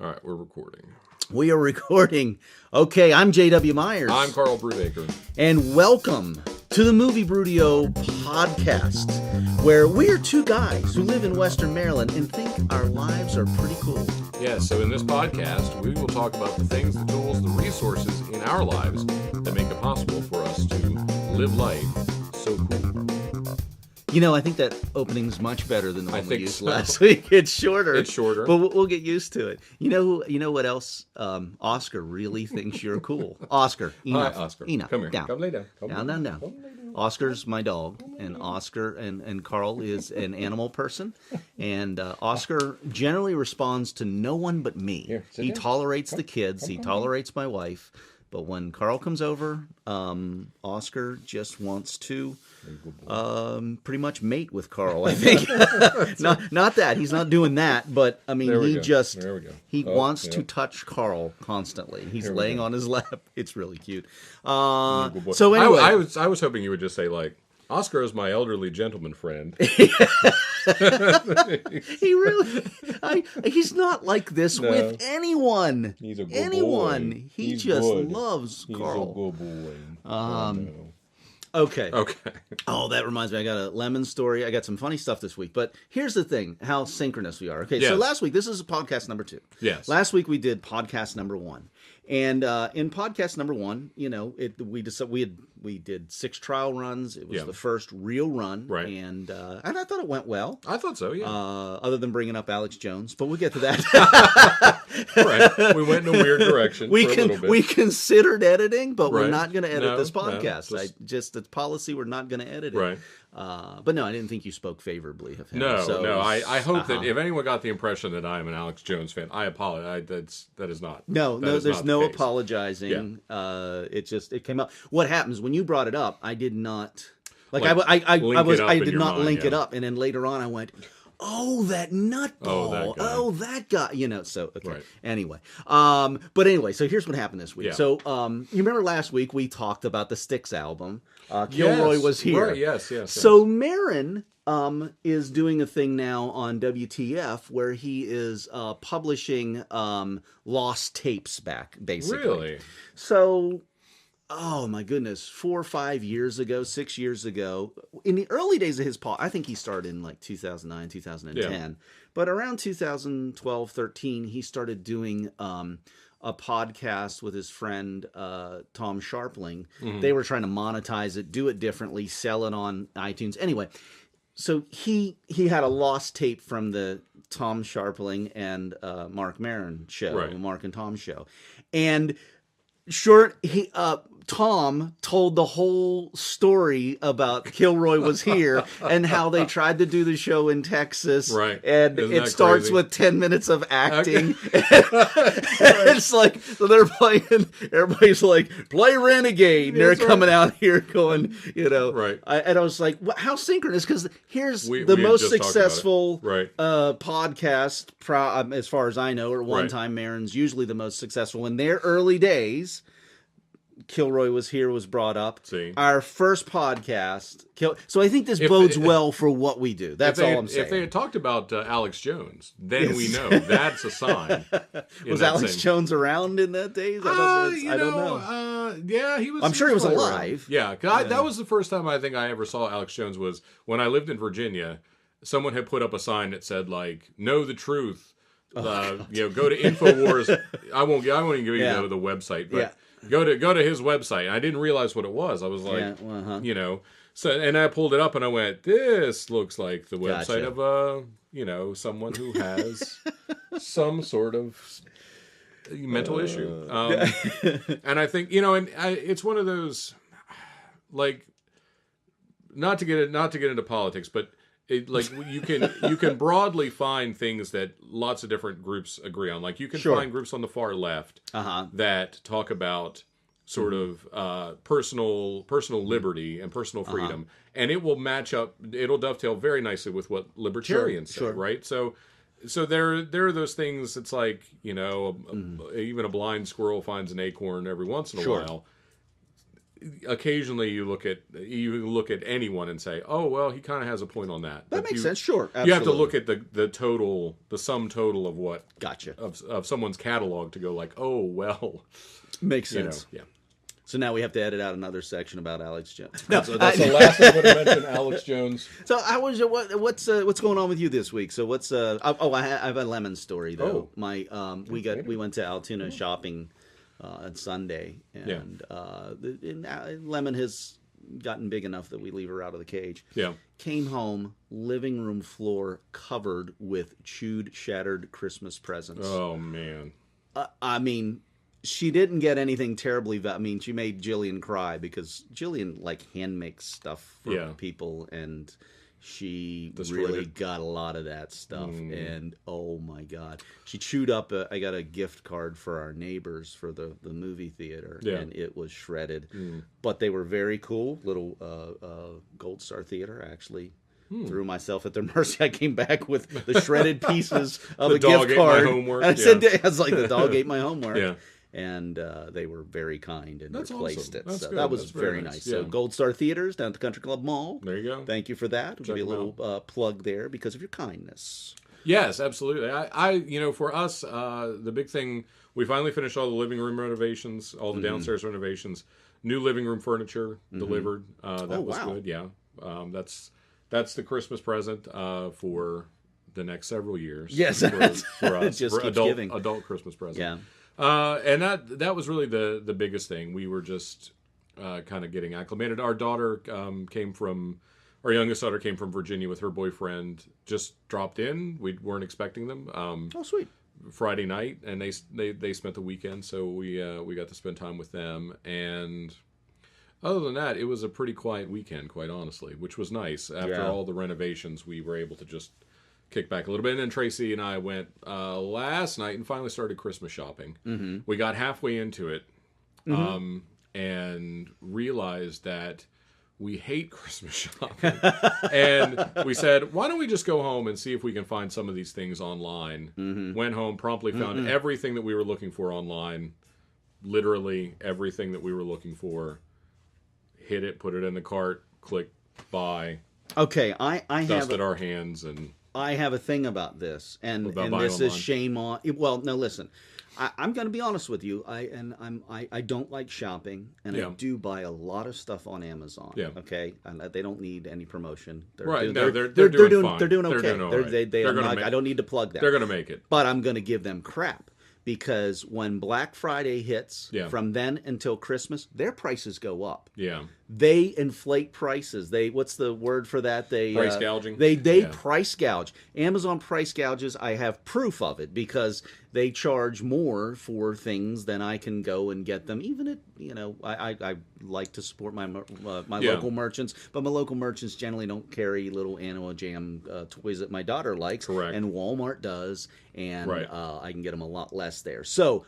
All right, we're recording. We are recording. Okay, I'm J.W. Myers. I'm Karl Brewdio. And welcome to the Movie Brewdio podcast, where we are two guys who live in Western Maryland and think our lives are pretty cool. Yeah, so in this podcast, we will talk about the things, the tools, the resources in our lives that make it possible for us to live life so cool. You know, I think that opening's much better than the one we used so. last week. It's shorter. It's shorter. But we'll get used to it. You know what else? Oscar really thinks you're cool. Oscar, enough. Hi, Oscar. Enough. Come here. Down. Come lay down. Down. Oscar's my dog, and Oscar and Karl is an animal person, and Oscar generally responds to no one but me. Here, he tolerates the kids, he tolerates my wife, but when Karl comes over, Oscar just wants to pretty much mate with Karl, I think. not that he's not doing that, but I mean he wants to touch Karl constantly. He's laying on his lap. It's really cute. So anyway, I was hoping you would just say like, Oscar is my elderly gentleman friend. He's not like this with anyone. He's a good anyone. boy. He just loves Karl. He's a good boy. Okay. Okay. Oh, that reminds me. I got a lemon story. I got some funny stuff this week. But here's the thing, how synchronous we are. Okay, yes. So last week, this is podcast number 2. Yes. Last week we did podcast number 1. And in podcast number 1, you know, we did 6 trial runs. It was the first real run. Right. And I thought it went well. I thought so, yeah. Other than bringing up Alex Jones. But we'll get to that. Right. We went in a weird direction for a little bit. We considered editing, but we're Right. not going to edit this podcast. Just It's policy, we're not going to edit it. Right. But no, I didn't think you spoke favorably of him. No. I hope Uh-huh. that if anyone got the impression that I am an Alex Jones fan, I apologize. That is not. There's no case. apologizing. Yeah. It came up. What happens when you brought it up? I did not I did not link it up, and then later on I went, oh, that nutball. Oh, that guy. You know, so, okay. Right. Anyway. But anyway, so here's what happened this week. Yeah. So, you remember last week we talked about the Styx album. Kilroy was here. Right, yes. So Marin is doing a thing now on WTF where he is publishing lost tapes back, basically. Really? So... oh my goodness, 4 or 5 years ago, 6 years ago, in the early days of his I think he started in like 2009, 2010, Yeah. but around 2012, 13, he started doing a podcast with his friend Tom Sharpling. Mm-hmm. They were trying to monetize it, do it differently, sell it on iTunes. Anyway, so he had a lost tape from the Tom Sharpling and Mark Maron show, Right. the Mark and Tom show, and Tom told the whole story about Kilroy was here and how they tried to do the show in Texas. Right. And Isn't it that starts crazy? with 10 minutes of acting. It's like, so they're playing, everybody's like, play Renegade. And they're coming out here going, you know. Right. And I was like, how synchronous? Because here's We the had most just talked about it. successful Right. podcast, as far as I know, or one time Marin's usually the most successful. In their early days, Kilroy was here was brought up. See. Our first podcast. So I think this bodes well for what we do. That's all I'm saying. If they had talked about Alex Jones, then we know that's a sign. Was Alex Jones around in that days? I don't know. Yeah, he was. I'm sure he was probably alive. around. Yeah, 'cause that was the first time I think I ever saw Alex Jones was when I lived in Virginia. Someone had put up a sign that said like, "Know the truth." Go to Infowars. I won't even give you the website, but go to his website. And I didn't realize what it was. I was like, So, and I pulled it up and I went, this looks like the website of someone who has some sort of mental issue. And I think it's one of those like not to get into politics, but. You can broadly find things that lots of different groups agree on. Like you can find groups on the far left that talk about sort of personal liberty and personal freedom, and it will match up. It'll dovetail very nicely with what libertarians say, right? So there are those things. It's like even a blind squirrel finds an acorn every once in a while. occasionally you look at anyone and say, oh well, he kind of has a point on that. That makes sense. Sure, absolutely. You have to look at the sum total of what Gotcha of someone's catalog to go like, oh well, makes sense. Yeah. So now we have to edit out another section about Alex Jones. No, that's the last I'm going to mention. Alex Jones. So I was what's going on with you this week? So what's I have a lemon story though. My we went to Altoona shopping on Sunday, and Lemon has gotten big enough that we leave her out of the cage. Yeah. Came home, living room floor covered with chewed, shattered Christmas presents. Oh man. I mean, she didn't get anything terribly. I mean, she made Jillian cry because Jillian hand makes stuff for people, and she really got a lot of that stuff. And oh my god, she chewed up. I got a gift card for our neighbors for the movie theater, and it was shredded. But they were very cool. Little Gold Star Theater actually. Threw myself at their mercy. I came back with the shredded pieces of a gift card. My homework. And I was like, the dog ate my homework. Yeah. And they were very kind and replaced it. That's so good. that was very nice. Yeah. So Gold Star Theaters down at the Country Club Mall. There you go. Thank you for that. We'll give you a little plug there because of your kindness. Yes, absolutely. I for us, the big thing, we finally finished all the living room renovations, all the downstairs renovations, new living room furniture delivered. That was good. Yeah. That's the Christmas present for the next several years. Yes, for us, just for adult Christmas present. Yeah. And that was really the biggest thing. We were just kind of getting acclimated. Our youngest daughter came from Virginia with her boyfriend. Just dropped in. We weren't expecting them. Oh, sweet. Friday night, and they spent the weekend, so we got to spend time with them. And other than that, it was a pretty quiet weekend, quite honestly, which was nice. After all the renovations, we were able to just kick back a little bit. And then Tracy and I went last night and finally started Christmas shopping. We got halfway into it and realized that we hate Christmas shopping. And we said, why don't we just go home and see if we can find some of these things online. Went home, promptly found everything that we were looking for online. Literally everything that we were looking for. Hit it, put it in the cart, click, buy. Okay, I dusted our hands and... I have a thing about this, and this is shame on. Well, no, listen, I'm going to be honest with you. I don't like shopping, and I do buy a lot of stuff on Amazon. Yeah. Okay, and they don't need any promotion. They're doing fine. They're doing okay. They're doing I don't need to plug that. They're going to make it. But I'm going to give them crap. Because when Black Friday hits, from then until Christmas, their prices go up. Yeah. They inflate prices. What's the word for that? Price gouging. They price gouge. Amazon price gouges. I have proof of it because they charge more for things than I can go and get them. Even at I like to support my local merchants, but my local merchants generally don't carry little Animal Jam toys that my daughter likes. Correct. And Walmart does, and I can get them a lot less there. So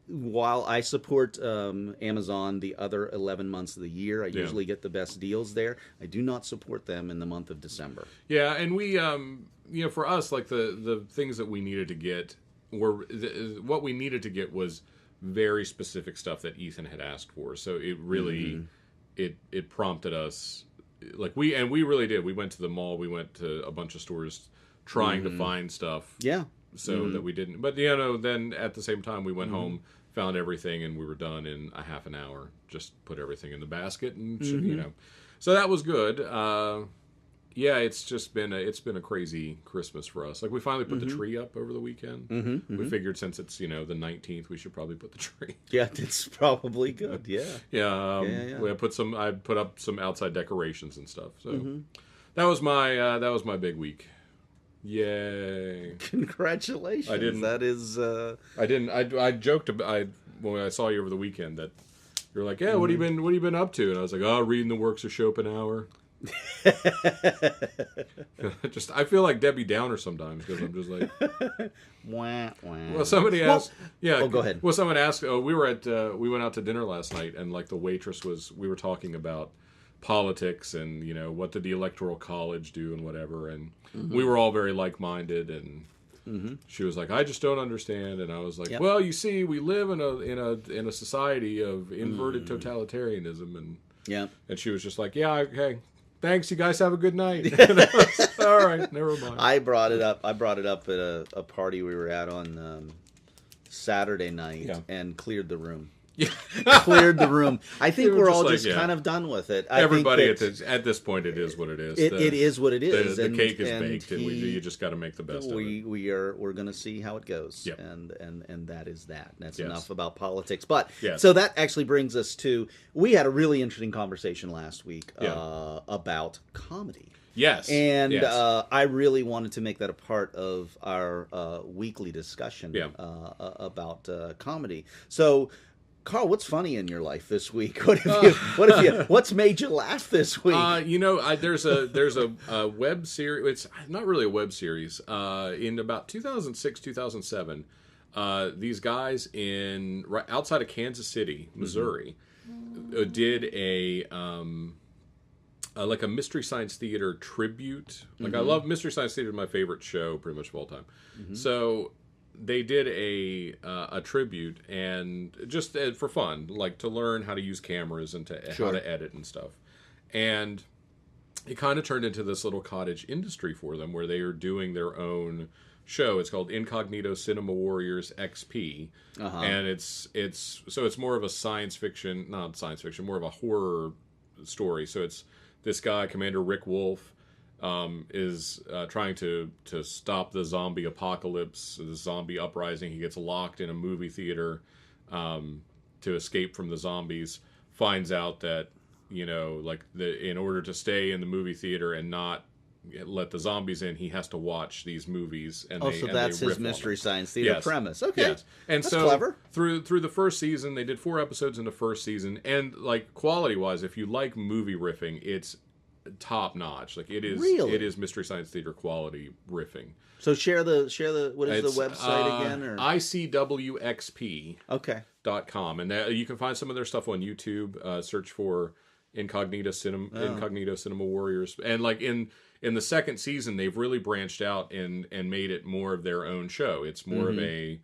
while I support Amazon the other 11 months of the year, I usually get the best deals there. I do not support them in the month of December. Yeah, and we, for us, like the things that we needed to get what we needed to get was very specific stuff that Ethan had asked for. So it really, it prompted us, like we really did. We went to the mall. We went to a bunch of stores trying to find stuff. Yeah. So that we didn't, but then at the same time we went home, found everything, and we were done in a half an hour. Just put everything in the basket, and so that was good. It's just been a crazy Christmas for us. Like we finally put the tree up over the weekend. We figured since it's the 19th, we should probably put the tree. Yeah, it's probably good. I put up some outside decorations and stuff. So that was my big week. Yay! Congratulations. I didn't. That is. I didn't. I joked about when I saw you over the weekend that you're like, yeah, what have you been up to? And I was like, reading the works of Schopenhauer. I feel like Debbie Downer sometimes because I'm just like. Well, somebody asked. Go ahead. Well, someone asked. We went out to dinner last night, and like the waitress we were talking about politics and what did the Electoral College do and whatever, and we were all very like-minded, and She was like, I just don't understand. And I was like, Yep. well, you see, we live in a society of inverted totalitarianism. And she was just like, yeah, okay. Thanks, you guys have a good night. And I was, all right, never mind. I brought it up at a party we were at on Saturday night and cleared the room. Yeah. Cleared the room. I think we're all like, just kind of done with it. Everybody at this point, it is what it is. It is what it is. The cake is baked, and you just got to make the best of it. We're going to see how it goes, Yep. and that is that. That's Yes. enough about politics. But Yes. so that actually brings us to, we had a really interesting conversation last week about comedy. Yes. And yes. I really wanted to make that a part of our weekly discussion about comedy. So, Karl, what's funny in your life this week? What's made you laugh this week? There's a web series. It's not really a web series. In about 2006, 2007, these guys outside of Kansas City, Missouri, did a Mystery Science Theater tribute. Like I love Mystery Science Theater, my favorite show pretty much of all time. So they did a tribute, and just for fun, like to learn how to use cameras and how to edit and stuff. And it kind of turned into this little cottage industry for them, where they are doing their own show. It's called Incognito Cinema Warriors XP, and it's more of a more of a horror story. So it's this guy, Commander Rick Wolf, is trying to stop the zombie apocalypse, the zombie uprising. He gets locked in a movie theater to escape from the zombies. Finds out that in order to stay in the movie theater and not let the zombies in, he has to watch these movies. And that's his Mystery Science Theater premise. Okay, yes. And that's so clever. Through the first season, they did 4 episodes in the first season, and like quality wise, if you like movie riffing, it's top notch. Like it is, really? It is Mystery Science Theater quality riffing. So share the what is the website again? Or ICWXP.com, and you can find some of their stuff on YouTube. Search for Incognito Cinema Warriors, and like in the second season, they've really branched out and made it more of their own show. It's more of a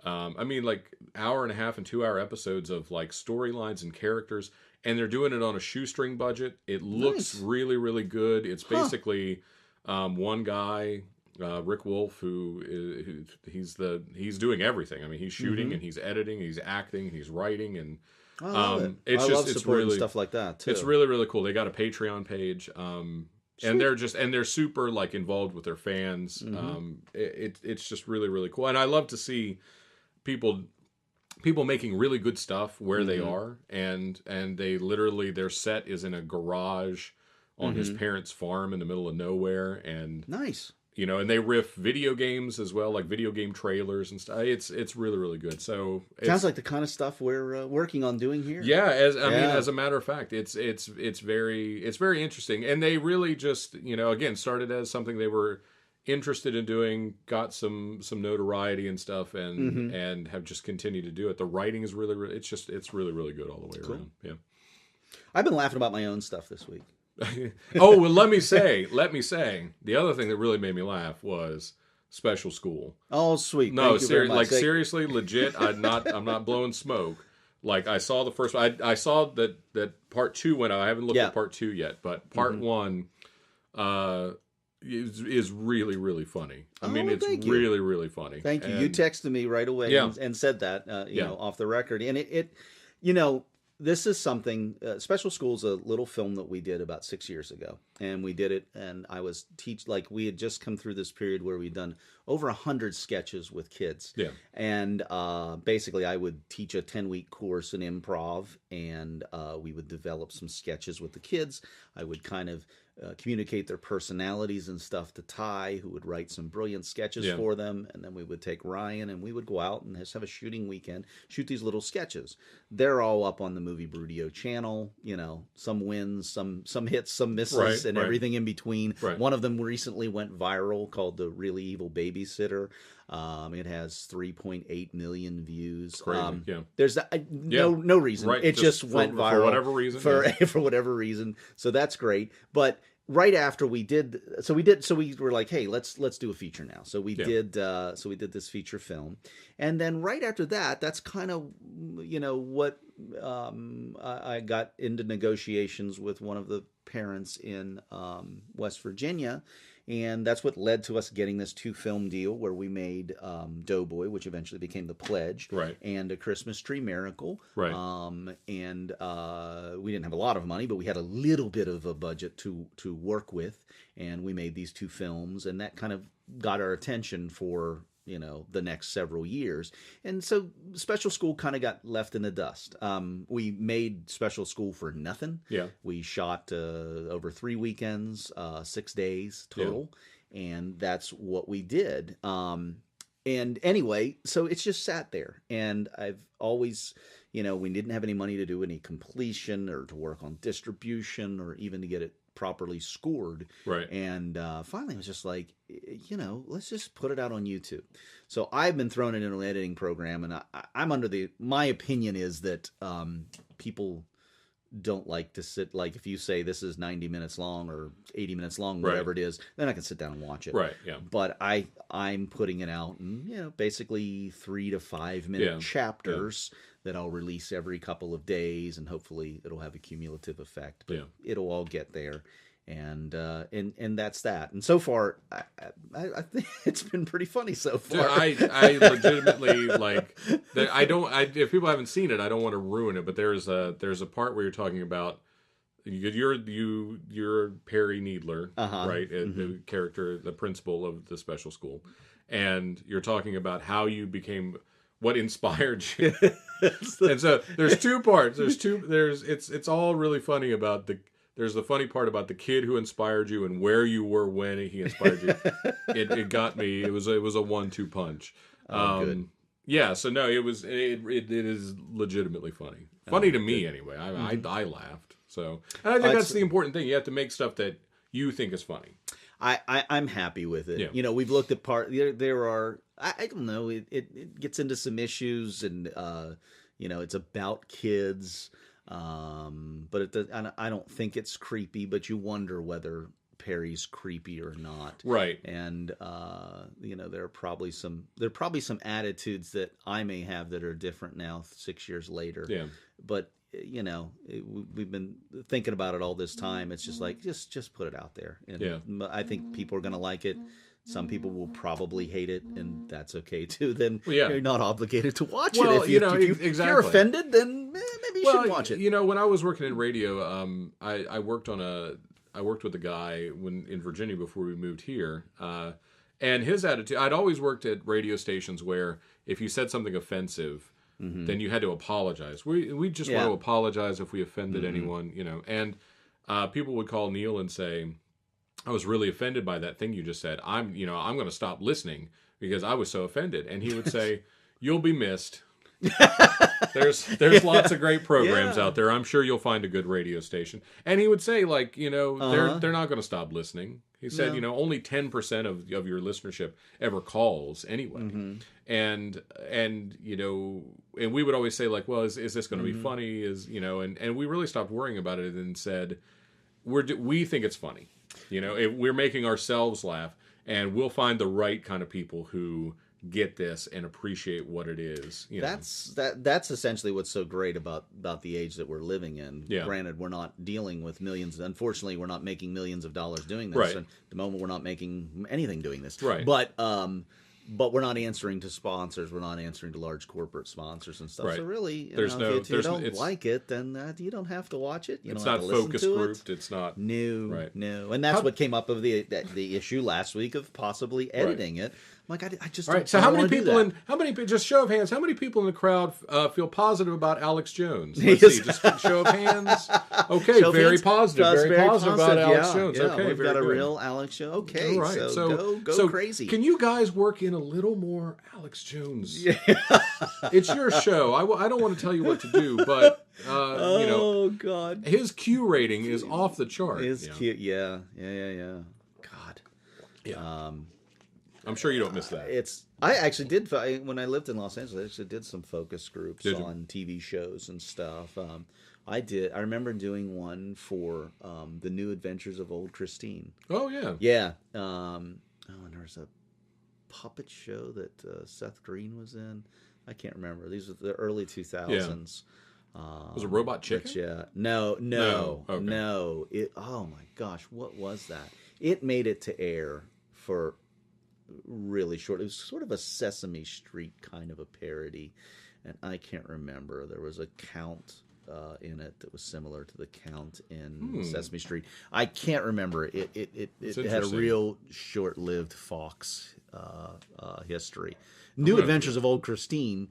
hour and a half and 2 hour episodes of like storylines and characters. And they're doing it on a shoestring budget. It looks really, really good. It's basically one guy, Rick Wolf, he's doing everything. I mean, he's shooting and he's editing, he's acting, he's writing, and I love it. I love supporting stuff like that too. It's really, really cool. They got a Patreon page, and they're super like involved with their fans. It's just really, really cool, and I love to see people making really good stuff where they are, and they literally, their set is in a garage on his parents' farm in the middle of nowhere, and nice, and they riff video games as well, like video game trailers and stuff. It's really, really good. So sounds like the kind of stuff we're working on doing here. Yeah, as a matter of fact, it's very interesting, and they really just again started as something they were interested in doing, got some notoriety and stuff, and have just continued to do it. The writing is really, really, it's really, really good all the way around. Yeah, I've been laughing about my own stuff this week. Oh well, let me say, the other thing that really made me laugh was Special School. Oh, sweet. No, seriously, legit. I'm not blowing smoke. Like I saw the first. I saw that part 2 went out. I haven't looked at part 2 yet, but part 1. Is really, really funny. I mean, it's really, really funny. Thank you. You texted me right away and said that, off the record. And it this is something, Special School's a little film that we did about 6 years ago. And we did it, and I was we had just come through this period where we'd done over 100 sketches with kids. Yeah. And basically I would teach a 10-week course in improv, and we would develop some sketches with the kids. I would kind of communicate their personalities and stuff to Ty, who would write some brilliant sketches for them, and then we would take Ryan and we would go out and just have a shooting weekend, shoot these little sketches. They're all up on the Movie Brewdio channel. Some wins, some hits, some misses, and everything in between. Right. One of them recently went viral, called The Really Evil Babysitter. It has 3.8 million views. Crazy. There's no reason. Right. It just went viral for whatever reason. For whatever reason. So that's great. But right after we were like, hey, let's do a feature now. So we did this feature film, and then right after that, that's kind of what I got into negotiations with one of the parents in West Virginia. And that's what led to us getting this 2-film deal where we made Doughboy, which eventually became The Pledge, right, and A Christmas Tree Miracle. Right. And we didn't have a lot of money, but we had a little bit of a budget to work with. And we made these 2 films, and that kind of got our attention for the next several years. And so Special School kind of got left in the dust. We made Special School for nothing. Yeah. We shot over 3 weekends, 6 days total. Yeah. And that's what we did. And anyway, so it's just sat there. And I've always, we didn't have any money to do any completion or to work on distribution or even to get it properly scored. Right. And finally I was just like, let's just put it out on YouTube. So I've been thrown into an editing program, and I'm under my opinion is that people don't like to sit, like if you say this is 90 minutes long or 80 minutes long, whatever it is, then I can sit down and watch it. Right, yeah. But I'm putting it out in, basically 3 to 5 minute chapters that I'll release every couple of days, and hopefully it'll have a cumulative effect. But it'll all get there. And that's that. And so far, I think it's been pretty funny so far. Dude, I legitimately if people haven't seen it, I don't want to ruin it. But there's a part where you're talking about you're Perry Needler, right? Mm-hmm. The character, the principal of the special school, and you're talking about how you became. What inspired you? And so there's 2 parts. It's all really funny about there's the funny part about the kid who inspired you and where you were when he inspired you. It got me. It was a 1-2 punch. Good. Yeah. So no, it is legitimately funny. Funny to me anyway. I laughed. So, and I think that's the important thing. You have to make stuff that you think is funny. I'm happy with it. Yeah. We've looked at there are, I don't know, it gets into some issues, and it's about kids, but I don't think it's creepy, but you wonder whether Perry's creepy or not. Right. And there are probably some attitudes that I may have that are different now 6 years later. Yeah. But we've been thinking about it all this time. It's just like, just put it out there. And I think people are going to like it. Some people will probably hate it, and that's okay too. Then you're not obligated to watch it. If you're offended, then maybe you should watch it. When I was working in radio, I worked with a guy in Virginia before we moved here. And his attitude, I'd always worked at radio stations where if you said something offensive, then you had to apologize. We just want to apologize if we offended anyone, And people would call Neil and say, "I was really offended by that thing you just said. I'm going to stop listening because I was so offended." And he would say, "You'll be missed. There's lots of great programs out there. I'm sure you'll find a good radio station." And he would say, they're not going to stop listening. He said, only 10% of your listenership ever calls anyway. Mm-hmm. And we would always say, well, is this going to be funny? And we really stopped worrying about it and said, we think it's funny. We're making ourselves laugh, and we'll find the right kind of people who get this and appreciate what it is. That's essentially what's so great about the age that we're living in. Yeah. Granted, we're not dealing with millions. Unfortunately, we're not making millions of dollars doing this. Right. At the moment, we're not making anything doing this. Right. But we're not answering to sponsors. We're not answering to large corporate sponsors and stuff. Right. So really, if you don't like it, then you don't have to watch it. It's don't not have to focus grouped. It's not no, right. No. And that's what came up of the issue last week of possibly editing it. I'm like, I just all right. So how many people just show of hands? How many people in the crowd feel positive about Alex Jones? Let's see, just show of hands. Okay, very positive. Very positive about Alex Jones. Okay, we've got a real Alex Jones. Okay, all right. So go crazy. Can you guys work in a little more Alex Jones? Yeah. It's your show. I don't want to tell you what to do, but God, his Q rating is off the chart. His Q, yeah. God, yeah. I'm sure you don't miss that. I actually did when I lived in Los Angeles. I actually did some focus groups on TV shows and stuff. I did. I remember doing one for The New Adventures of Old Christine. Oh yeah. Yeah. And there was a puppet show that Seth Green was in. I can't remember. These were the early 2000s. Was it Robot Chicken? Yeah. No. Okay. Oh my gosh, what was that? It made it to air for really short. It was sort of a Sesame Street kind of a parody, and I can't remember. There was a count in it that was similar to the count in Sesame Street. I can't remember. It had a real short-lived Fox history. New Adventures of Old Christine.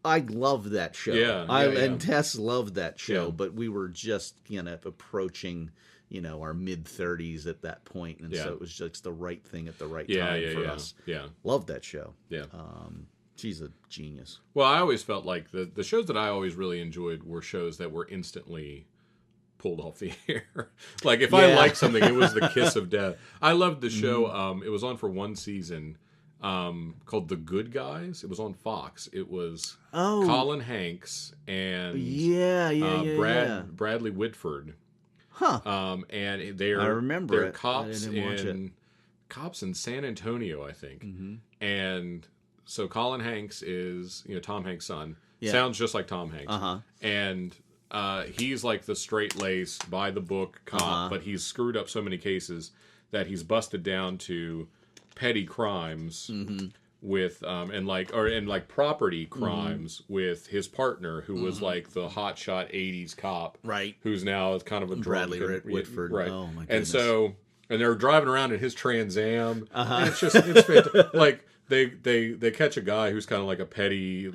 I loved that show. And Tess loved that show, but we were just approaching our mid-30s at that point, and so it was just the right thing at the right time for us. Yeah, loved that show. Yeah. She's a genius. Well, I always felt like the shows that I always really enjoyed were shows that were instantly pulled off the air. Like if I liked something, it was the kiss of death. I loved the show. It was on for one season called The Good Guys. It was on Fox. It was Colin Hanks and Bradley Whitford. Huh. And I remember they're it. cops I didn't watch it. Cops in San Antonio, I think. And so Colin Hanks is, Tom Hanks' son. Yeah. Sounds just like Tom Hanks. And he's like the straight-laced, by-the-book cop, but he's screwed up so many cases that he's busted down to petty crimes with and property crimes with his partner, who was like the hotshot 80s cop, right? Who's now kind of a Bradley Whitford, right? Oh my goodness. And they're driving around in his Trans Am. And it's fantastic. Like they catch a guy who's kind of like a petty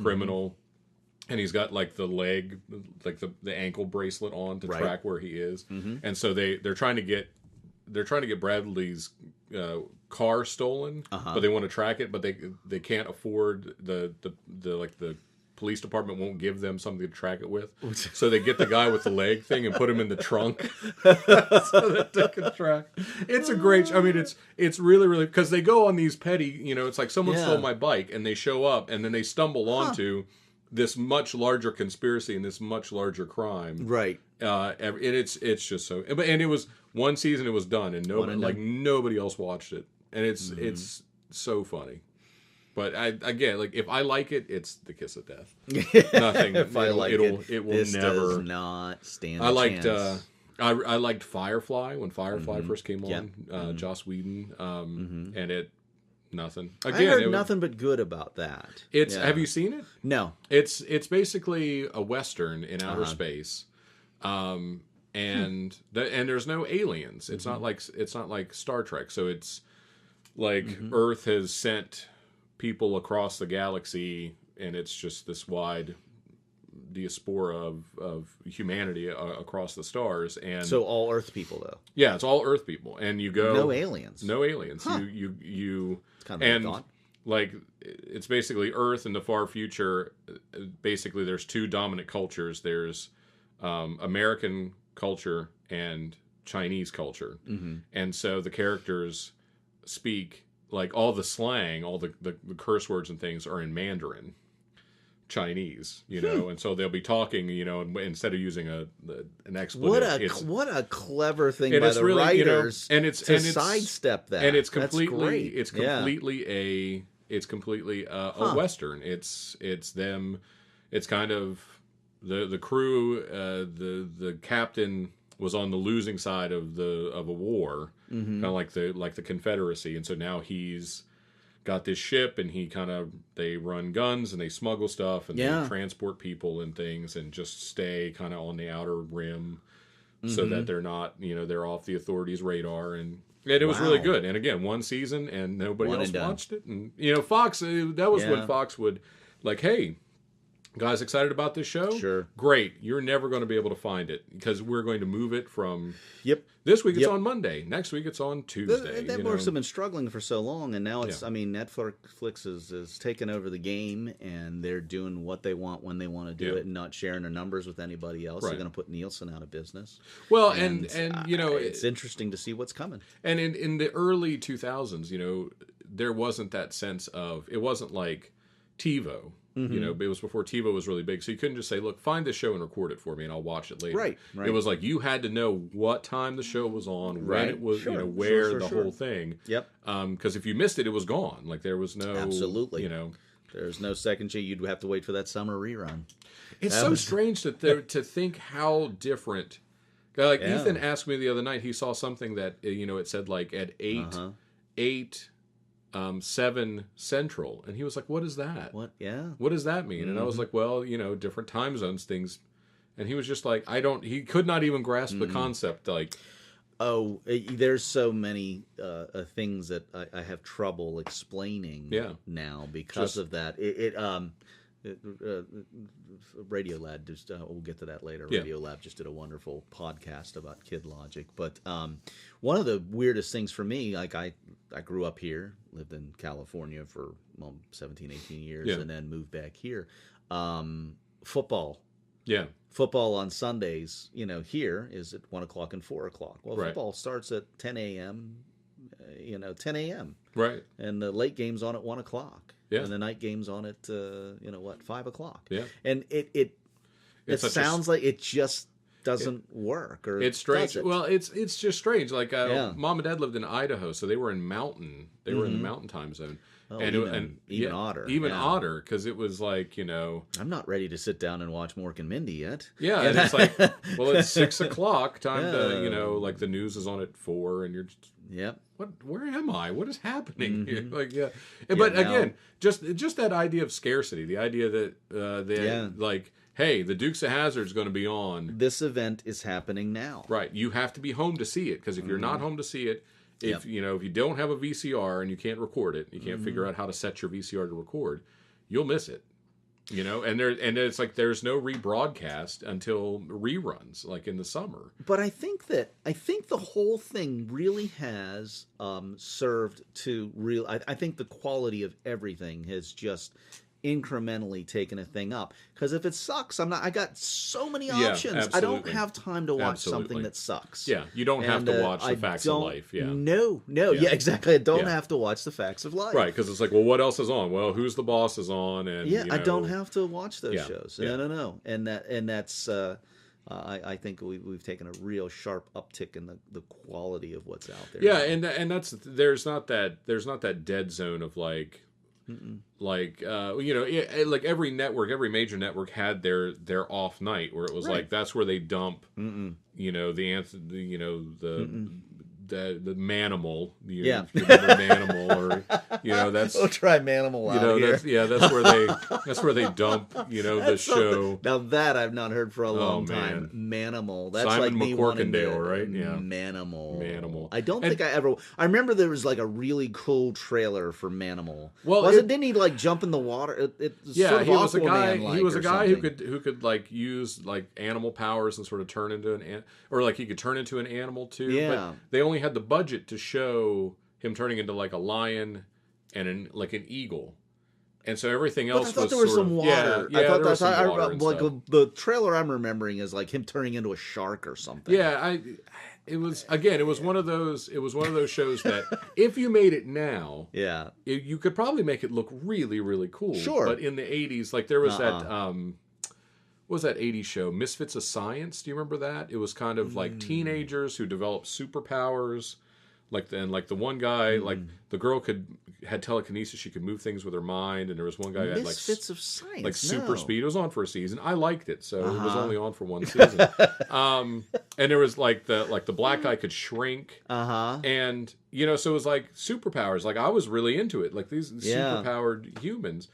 criminal, and he's got like the leg, like the ankle bracelet on to track where he is, and so they're trying to get Bradley's car stolen, but they want to track it, but they can't afford the police department won't give them something to track it with, so they get the guy with the leg thing and put him in the trunk so that they can track. It's a great. I mean, it's really because they go on these petty. It's like someone stole my bike, and they show up, and then they stumble onto this much larger conspiracy and this much larger crime. Right. And it's just so. And it was one season. It was done, and nobody else watched it, and it's so funny. But if I like it, it's the kiss of death. Nothing. If I like it will this never does not stand. I liked. chance. I liked Firefly when Firefly first came on. Joss Whedon. And it nothing. Again, I heard nothing but good about that. Have you seen it? No. It's basically a Western in outer space. And there's no aliens. It's not like Star Trek. So it's like Earth has sent people across the galaxy, and it's just this wide diaspora of humanity across the stars. And so all Earth people, though. Yeah, it's all Earth people, and you go no aliens. Huh. You it's kind of thought. Like it's basically Earth in the far future. Basically, there's two dominant cultures. There's American culture and Chinese culture, and so the characters speak. Like all the slang, all the curse words and things are in Mandarin Chinese, and so they'll be talking, and instead of using an expletive. What a clever thing by the writers, to sidestep that. And it's completely a Western. It's them. It's kind of the crew. The captain was on the losing side of a war, kind of like the Confederacy, and so now he's got this ship, and they run guns and they smuggle stuff and they transport people and things, and just stay kind of on the outer rim, so that they're not, they're off the authorities' radar, and it was really good. And again, one season, and nobody else watched it, and Fox. That was when Fox would hey. Guys, excited about this show? Sure. Great. You're never going to be able to find it because we're going to move it from. This week it's on Monday. Next week it's on Tuesday. That networks have been struggling for so long, and now it's. I mean, Netflix is taken over the game, and they're doing what they want when they want to do it, and not sharing their numbers with anybody else. They're going to put Nielsen out of business. Well, and it's interesting to see what's coming. And in the early 2000s, there wasn't that sense of. It wasn't like TiVo. You know, it was before TiVo was really big, so you couldn't just say, "Look, find this show and record it for me, and I'll watch it later." Right. It was like you had to know what time the show was on, when it was, where the whole thing. Yep. Because if you missed it, it was gone. Like there was no Absolutely. You know, there's no second chance. You'd have to wait for that summer rerun. it's so strange to think how different. Like Ethan asked me the other night, he saw something that it said like at 7 Central, and he was like, "What is that? What? Yeah. What does that mean?" And I was like, "Well, different time zones, things." And he was just like, he could not even grasp the concept. Like, there's so many things that I have trouble explaining now because of that. Radiolab just we'll get to that later. Radiolab just did a wonderful podcast about kid logic. But one of the weirdest things for me, like I grew up here, lived in California for 17, 18 years, and then moved back here. Football. Yeah. Football on Sundays, here is at 1 o'clock and 4 o'clock. Well, football starts at 10 a.m., 10 a.m. Right. And the late game's on at 1 o'clock. Yeah. And the night game's on at 5 o'clock. Yeah. And it sounds like it just doesn't work. Or it's strange. Does it? Well, it's just strange. Like Mom and Dad lived in Idaho, so they were in mountain. They were in the mountain time zone. Oh, even odder. Even odder, because it was like, I'm not ready to sit down and watch Mork and Mindy yet. Yeah, and it's like, well, it's 6 o'clock, time to, like the news is on at 4, and you're just, where am I? What is happening here? Like, but again, just that idea of scarcity, the idea that, like, hey, the Dukes of Hazzard's going to be on. This event is happening now. Right. You have to be home to see it, because if you're not home to see it, if you don't have a VCR and you can't record it, you can't figure out how to set your VCR to record, you'll miss it. And it's like there's no rebroadcast until reruns, like in the summer. But I think the whole thing really has served to I think the quality of everything has just incrementally taken a thing up. Because if it sucks, I got so many options. Absolutely. I don't have time to watch something that sucks. Yeah, you don't have to watch the Facts of Life. Yeah. No, exactly. I don't have to watch the Facts of Life. Right, because it's like, well, what else is on? Well, Who's the Boss is on, and I don't have to watch those shows. Yeah. No, and that's. I think we've taken a real sharp uptick in the quality of what's out there. Yeah, and that's there's not that dead zone of like. Like like every major network had their off night where it was like that's where they dump the Manimal, Manimal, or that's we'll try Manimal out here. That's where they dump the show. Now that I've not heard for a long time. Manimal. That's Simon like me wanting to, right? Yeah. Manimal. I don't think I ever. I remember there was like a really cool trailer for Manimal. Well, didn't he like jump in the water? He was a guy. He was a guy who could like use like animal powers and sort of turn into or like he could turn into an animal too. Yeah. But they only had the budget to show him turning into like a lion and an eagle, and so everything else. But I thought there was some water. Yeah, I thought there was some water and like stuff. the trailer I'm remembering is like him turning into a shark or something. Yeah, it was one of those shows that if you made it now, you could probably make it look really, really cool. Sure. But in the 80s, like there was that what was that 80s show, Misfits of Science? Do you remember that? It was kind of like teenagers who developed superpowers. Like the one guy, like the girl had telekinesis. She could move things with her mind, and there was one guy who had like Misfits of Science, like super speed. It was on for a season. I liked it, so it was only on for one season. And there was like the black guy could shrink, and so it was like superpowers. Like I was really into it, like these superpowered humans.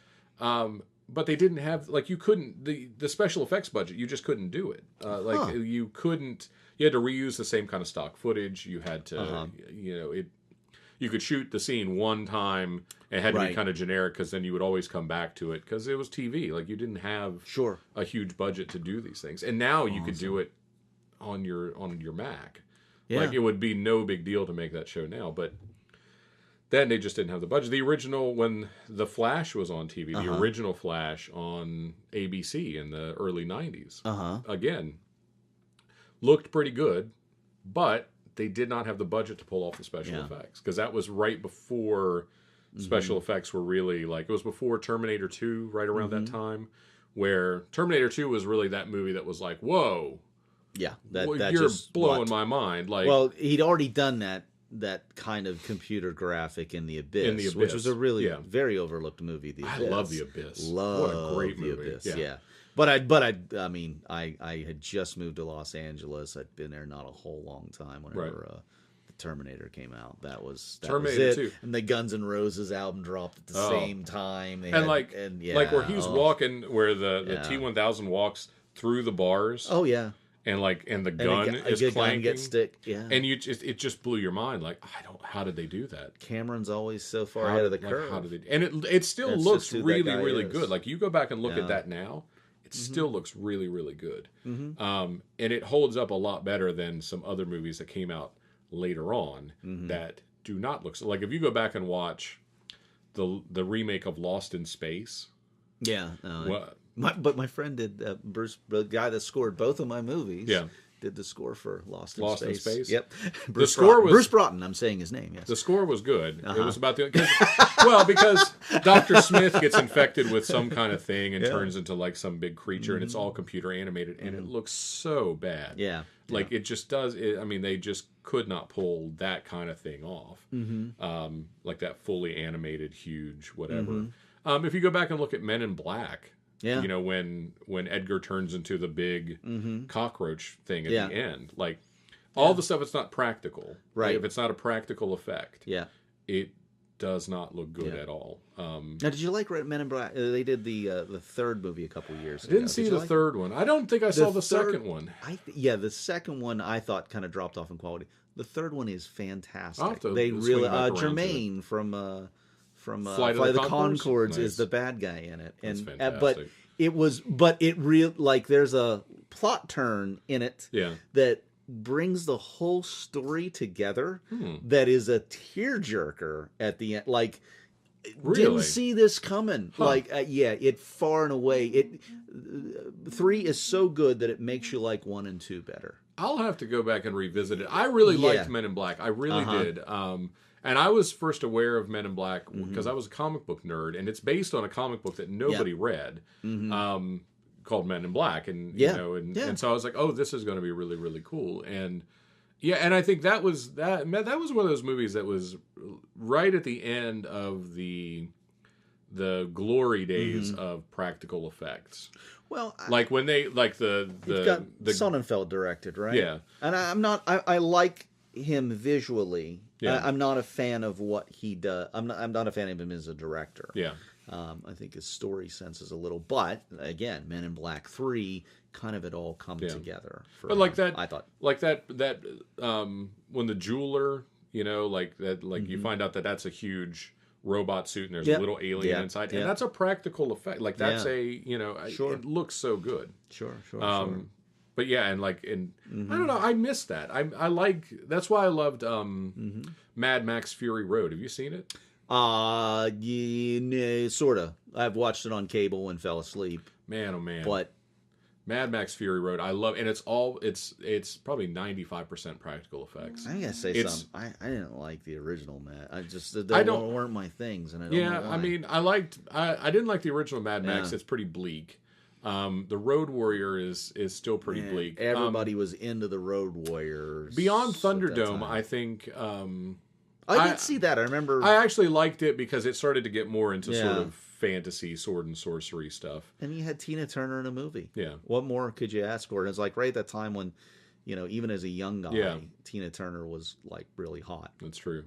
But they didn't have you couldn't the special effects budget. You just couldn't do it. You couldn't. You had to reuse the same kind of stock footage. You had to, you could shoot the scene one time and it had to be kind of generic because then you would always come back to it because it was TV. Like you didn't have a huge budget to do these things, and now you could do it on your Mac. Yeah. Like it would be no big deal to make that show now, but then they just didn't have the budget. The original, when The Flash was on TV, the original Flash on ABC in the early 90s, again, looked pretty good, but they did not have the budget to pull off the special effects because that was right before special effects were really like, it was before Terminator 2, right around that time, where Terminator 2 was really that movie that was like, whoa, Yeah, you're just blowing my mind. Like, well, he'd already done that kind of computer graphic in The Abyss, which was a really very overlooked movie. The Abyss. I love The Abyss. What a great movie. Abyss. Yeah. But I mean, I had just moved to Los Angeles. I'd been there not a whole long time whenever the Terminator came out. That was Terminator 2. And the Guns N' Roses album dropped at the same time. Like where he's walking, where the T-1000 walks through the bars. Oh yeah. And the gun is clanking. Gun gets stick, and it just blew your mind. Like, how did they do that? Cameron's always so far ahead of the curve. How did they? And it still looks really, really good. Like, you go back and look at that now, it still looks really, really good. And it holds up a lot better than some other movies that came out later on that do not look so. Like, if you go back and watch the remake of Lost in Space, but my friend did Bruce, the guy that scored both of my movies. Yeah. Did the score for Lost in Space. Yep. Bruce Broughton. I'm saying his name. Yes. The score was good. It was about because Dr. Smith gets infected with some kind of thing and turns into like some big creature, and it's all computer animated, and it looks so bad. Yeah. Like it just does. I mean, they just could not pull that kind of thing off. Like that fully animated, huge whatever. If you go back and look at Men in Black. Yeah. You know, when Edgar turns into the big cockroach thing at the end. Like, all the stuff, it's not practical. Right. Like, if it's not a practical effect, it does not look good at all. Now, did you like Men in Black? They did the third movie a couple years ago. I didn't see the third one. I don't think I saw the second one. The second one I thought kind of dropped off in quality. The third one is fantastic. They really Jermaine from Flight of the Conchords is the bad guy in it, and but there's a plot turn in it that brings the whole story together. That is a tearjerker at the end. Like, didn't see this coming. Like, it far and away. 3 is so good that it makes you like 1 and 2 better. I'll have to go back and revisit it. I really liked Men in Black. I really did. And I was first aware of Men in Black because I was a comic book nerd, and it's based on a comic book that nobody read, called Men in Black, and and so I was like, oh, this is going to be really, really cool, and and I think that was one of those movies that was right at the end of the glory days of practical effects. Well, like when they the Sonnenfeld directed, right? Yeah, and I like him visually. Yeah. I'm not a fan of what he does. I'm not a fan of him as a director. Yeah. I think his story sense is a little, but again, Men in Black 3 kind of it all come together. But like that, I thought like that when the jeweler, you find out that that's a huge robot suit and there's a little alien inside, and that's a practical effect. Like that's it looks so good. Sure. But I don't know. I missed that. I like. That's why I loved Mad Max Fury Road. Have you seen it? Sorta. I've watched it on cable and fell asleep. Man, oh man! But Mad Max Fury Road, I love, and it's probably 95% practical effects. I gotta say something. I didn't like the original Mad. They weren't my things, and I don't know why. I mean, I didn't like the original Mad Max. It's pretty bleak. The Road Warrior is still pretty bleak. Everybody was into the Road Warriors. Beyond Thunderdome, I think. I did see that. I remember. I actually liked it because it started to get more into sort of fantasy, sword and sorcery stuff. And you had Tina Turner in a movie. Yeah. What more could you ask for? And it's like right at that time when, even as a young guy, Tina Turner was like really hot. That's true.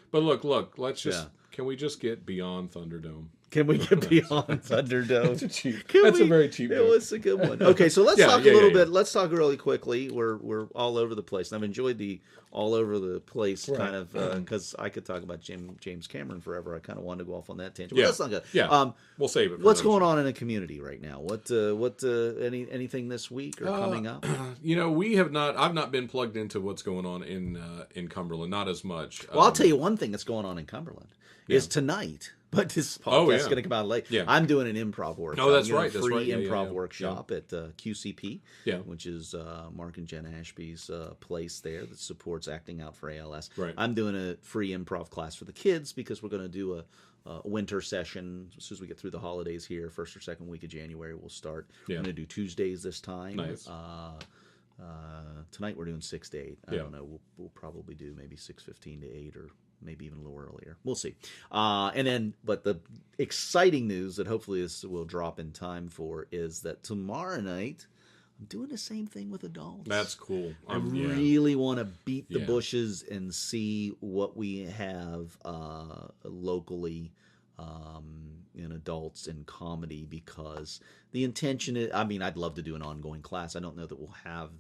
But look. Let's just. Can we just get Beyond Thunderdome? Can we get Beyond Thunderdome? That's a very cheap joke. It was a good one. Okay, so let's talk a little bit. Let's talk really quickly. We're all over the place. And I've enjoyed the all over the place kind of because I could talk about James Cameron forever. I kind of wanted to go off on that tangent. But that's not good. Yeah. We'll save it. What's going on in the community right now? Anything this week or coming up? We have not. I've not been plugged into what's going on in Cumberland. Not as much. Well, I'll tell you one thing that's going on in Cumberland is tonight. but this Oh, podcast is yeah. going to come out late. Yeah. I'm doing an improv workshop. Oh, that's I'm doing right, a that's free right. Yeah, improv yeah. workshop at QCP, Yeah. which is Mark and Jen Ashby's place there that supports acting out for ALS. Right. I'm doing a free improv class for the kids because we're going to do a winter session as soon as we get through the holidays here. First or second week of January, we'll start. Yeah. I'm going to do Tuesdays this time. Nice. Tonight we're doing 6 to 8. I Yeah. don't know. We'll probably do maybe 6:15 to 8 or maybe even a little earlier. We'll see. But the exciting news that hopefully this will drop in time for is that tomorrow night I'm doing the same thing with adults. That's cool. I Yeah. really want to beat the Yeah. bushes and see what we have locally in adults in comedy, because the intention is, I mean, I'd love to do an ongoing class. I don't know that we'll have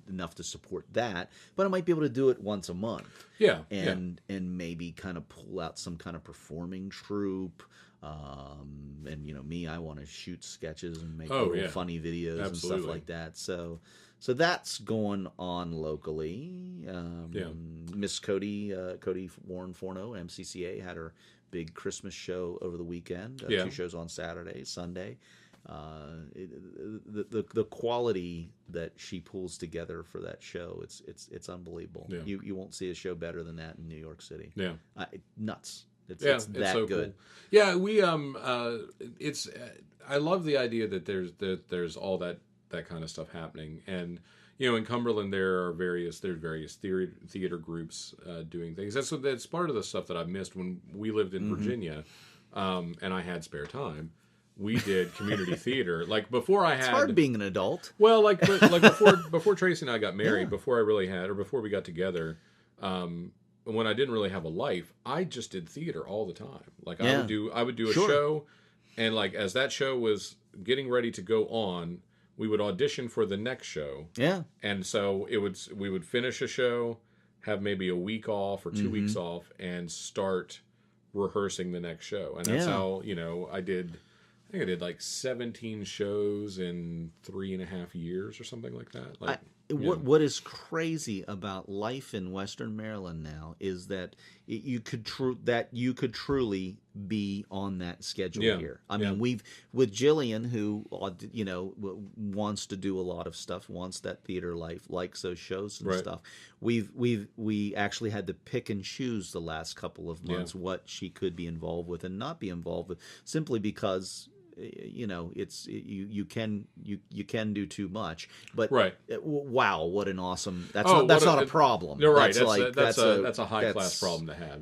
enough to support that, but I might be able to do it once a month. Yeah. And maybe kind of pull out some kind of performing troupe. And me, I want to shoot sketches and make little funny videos and stuff like that. So that's going on locally. Miss Cody Warren Forno, MCCA, had her big Christmas show over the weekend. 2 shows on Saturday, Sunday. The quality that she pulls together for that show, it's unbelievable. Yeah. You won't see a show better than that in New York City. Yeah. Nuts. It's It's so good. cool. Yeah, we it's I love the idea that there's all that kind of stuff happening. And in Cumberland there's various theater groups doing things. That's part of the stuff that I've missed when we lived in Virginia, and I had spare time. We did community theater. Like before I had, It's hard being an adult. well, like before Tracy and I got married, before we got together, when I didn't really have a life, I just did theater all the time. Like I would do a show, and like as that show was getting ready to go on, we would audition for the next show. Yeah. And so we would finish a show, have maybe a week off or 2 weeks off, and start rehearsing the next show. And that's how, I think I did like 17 shows in 3.5 years or something like that. Like, what is crazy about life in Western Maryland now is that you could truly be on that schedule here. I mean, we've with Jillian, who wants to do a lot of stuff, wants that theater life, likes those shows and stuff. We actually had to pick and choose the last couple of months what she could be involved with and not be involved with, simply because it's you can do too much. But wow, what an awesome that's not a problem. You're right. That's a high class problem to have.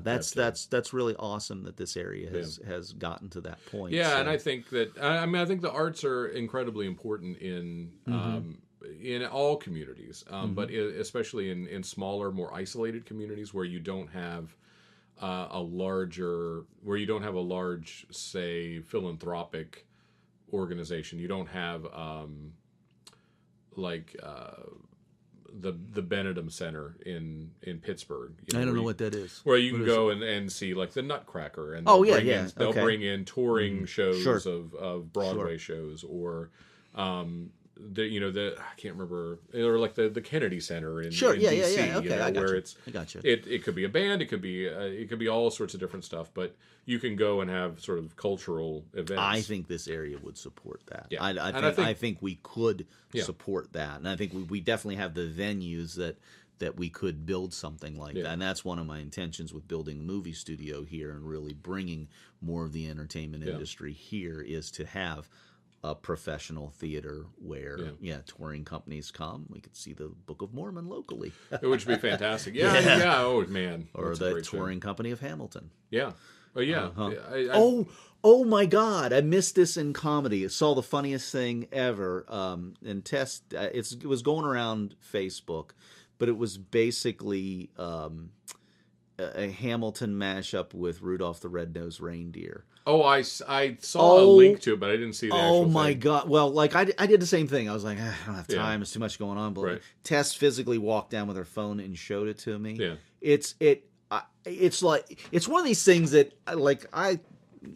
That's really awesome that this area has gotten to that point. And I think that I think the arts are incredibly important in all communities, but especially in smaller, more isolated communities where you don't have a large, say, philanthropic organization. You don't have the Benedum Center in Pittsburgh. I don't know what that is. Where you can go and see like the Nutcracker, and they'll bring in touring shows of Broadway shows, or I can't remember, or like the Kennedy Center in DC, okay, I where gotcha. It could be a band, it could be all sorts of different stuff, but you can go and have sort of cultural events. I think this area would support that. Yeah. I think we could support that, and I think we definitely have the venues that we could build something like that. And that's one of my intentions with building a movie studio here and really bringing more of the entertainment industry here, is to have a professional theater where touring companies come. We could see the Book of Mormon locally, which would be fantastic. Oh man, or the touring company of Hamilton. Oh my God, I missed this in comedy. I saw the funniest thing ever. And it was going around Facebook, but it was basically a Hamilton mashup with Rudolph the Red-Nosed Reindeer. Oh, I saw a link to it, but I didn't see the actual thing. Oh, my God. Well, like, I did the same thing. I was like, I don't have time. There's too much going on. But Tess physically walked down with her phone and showed it to me. Yeah. It's one of these things that, like,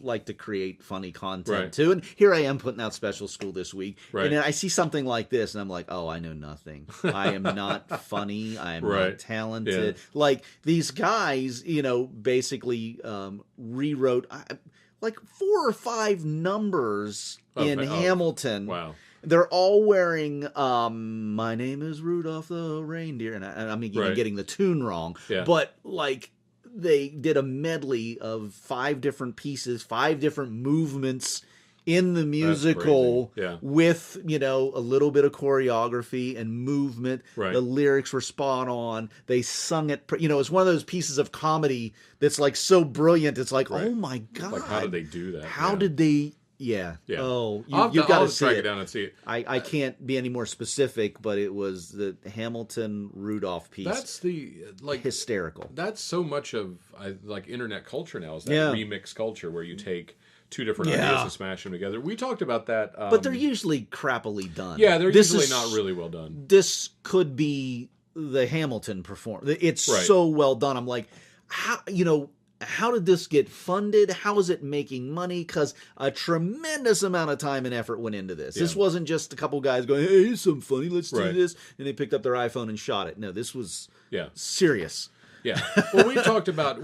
like to create funny content Right. too. And here I am putting out Special School this week. Right. And then I see something like this and I'm like, oh, I know nothing. I am not funny. I am Right. not talented. Yeah. Like these guys, basically rewrote like 4 or 5 numbers in Hamilton. Wow. They're all wearing "My name is Rudolph the Reindeer," and I'm even Right. getting the tune wrong. Yeah. But like they did a medley of 5 different pieces, 5 different movements in the musical, Yeah. with a little bit of choreography and movement. Right. The lyrics were spot on. They sung it. It's one of those pieces of comedy that's like so brilliant. It's like, Right. oh my god, Like, how did they do that? How did they? Yeah. Yeah. Oh, I'll you've got to track see it it. down and see it. I can't be any more specific, but it was the Hamilton Rudolph piece. That's the hysterical. That's so much of internet culture now, is that Yeah. remix culture where you take 2 different Yeah. ideas and smash them together. We talked about that. But they're usually crappily done. Yeah, they're This usually is- not really well done. This could be the Hamilton performance. It's Right. so well done. I'm like, how did this get funded? How is it making money? Because a tremendous amount of time and effort went into this. Yeah. This wasn't just a couple guys going, hey, here's some funny, let's do Right. this. And they picked up their iPhone and shot it. No, this was Yeah. serious. Yeah. Well, we talked about the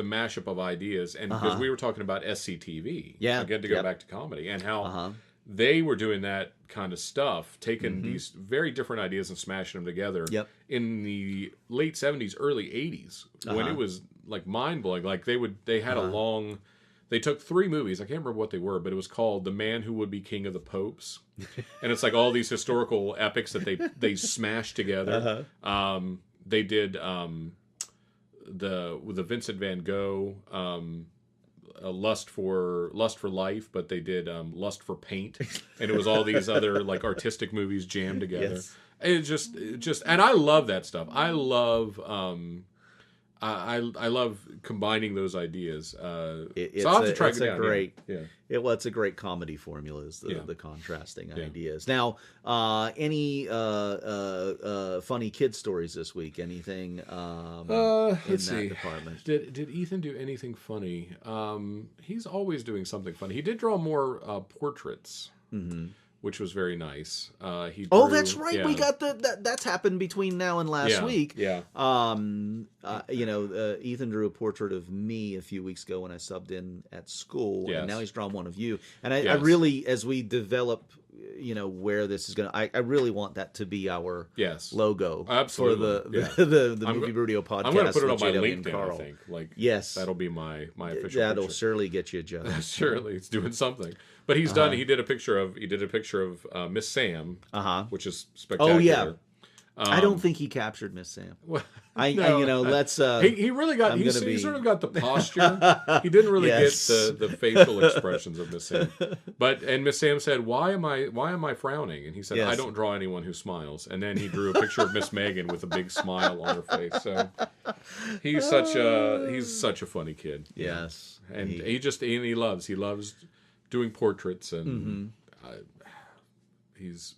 mashup of ideas, and because we were talking about SCTV, Yeah. again, to go Yep. back to comedy, and how Uh-huh. they were doing that kind of stuff, taking these very different ideas and smashing them together. Yep. In the late 70s, early 80s, when it was like mind blowing. Like they had they took 3 movies. I can't remember what they were, but it was called The Man Who Would Be King of the Popes. And it's like all these historical epics that they smashed together. They did the Vincent Van Gogh Lust for Life, but they did Lust for Paint, and it was all these other like artistic movies jammed together. Yes. It just and I love that stuff. I love I love combining those ideas. So I'll have to track it down. It's a great comedy formula, is the contrasting ideas. Now, any funny kid stories this week? Anything in that department? Did Ethan do anything funny? He's always doing something funny. He did draw more portraits. Mm-hmm. Which was very nice. That's right. Yeah. We got that's happened between now and last week. Yeah. Ethan drew a portrait of me a few weeks ago when I subbed in at school, and now he's drawn one of you. And I really, as we develop, where this is going to, I really want that to be our logo. Absolutely. For the Movie Brewdio podcast. I'm going to put it on my JW LinkedIn, Karl. I think. Yes. That'll be my official That'll picture. surely get you a job. Surely. It's doing something. But he's done. He did a picture of Miss Sam, which is spectacular. Oh yeah. I don't think he captured Miss Sam. Well, let's. He really got. He sort of got the posture. He didn't really get the facial expressions of Miss Sam. And Miss Sam said, "Why am I frowning?" And he said, "I don't draw anyone who smiles." And then he drew a picture of Miss Megan with a big smile on her face. So he's such a funny kid. Yes, and he loves doing portraits, and he is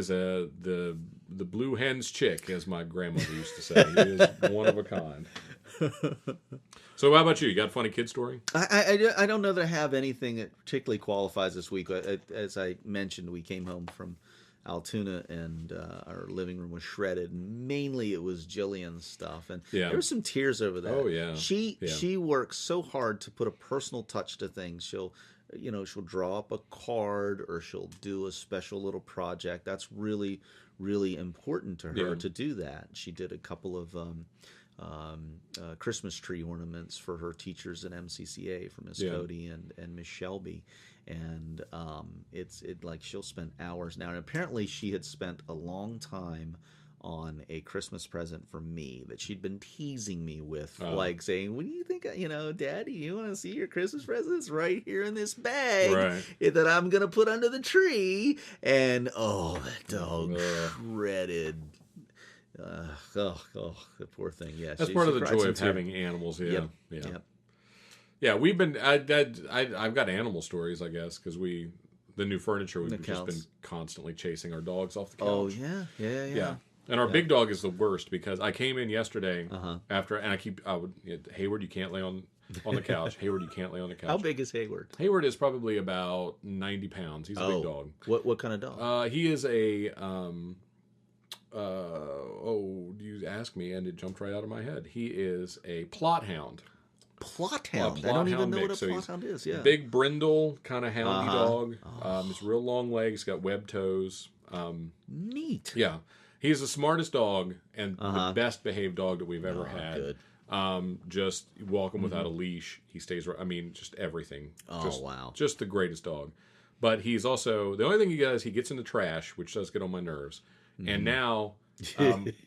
the blue hen's chick, as my grandmother used to say. He is one of a kind. So how about you? You got a funny kid story? I don't know that I have anything that particularly qualifies this week. As I mentioned, we came home from Altoona, and our living room was shredded. Mainly it was Jillian's stuff, and there were some tears over that. Oh yeah. She works so hard to put a personal touch to things. She'll draw up a card, or she'll do a special little project. That's really, really important to her to do that. She did a couple of Christmas tree ornaments for her teachers at MCCA, for Miss Cody and Miss Shelby. And she'll spend hours now. And apparently she had spent a long time on a Christmas present for me that she'd been teasing me with, saying, "What do you think? Daddy, you want to see your Christmas presents right here in this bag that I'm gonna put under the tree?" And that dog shredded. The poor thing. Yeah, that's part of the joy of having animals. Yeah. Yeah, we've been. I've got animal stories, I guess, because the new furniture, we've just been constantly chasing our dogs off the couch. Oh yeah. And our big dog is the worst because I came in yesterday after, and Hayward, you can't lay on the couch. Hayward, you can't lay on the couch. How big is Hayward? Hayward is probably about 90 pounds. He's a big dog. What kind of dog? He is a you asked me and it jumped right out of my head. He is a plot hound. Plot hound. I don't even know what a plot hound is. Yeah. Big brindle kind of houndy dog. It's real long legs. Got webbed toes. Neat. Yeah. He's the smartest dog and the best behaved dog that we've ever had. Good. Just walk him without a leash. He stays. I mean, just everything. Wow. Just the greatest dog. But he's also the only thing he does. He gets in the trash, which does get on my nerves. And now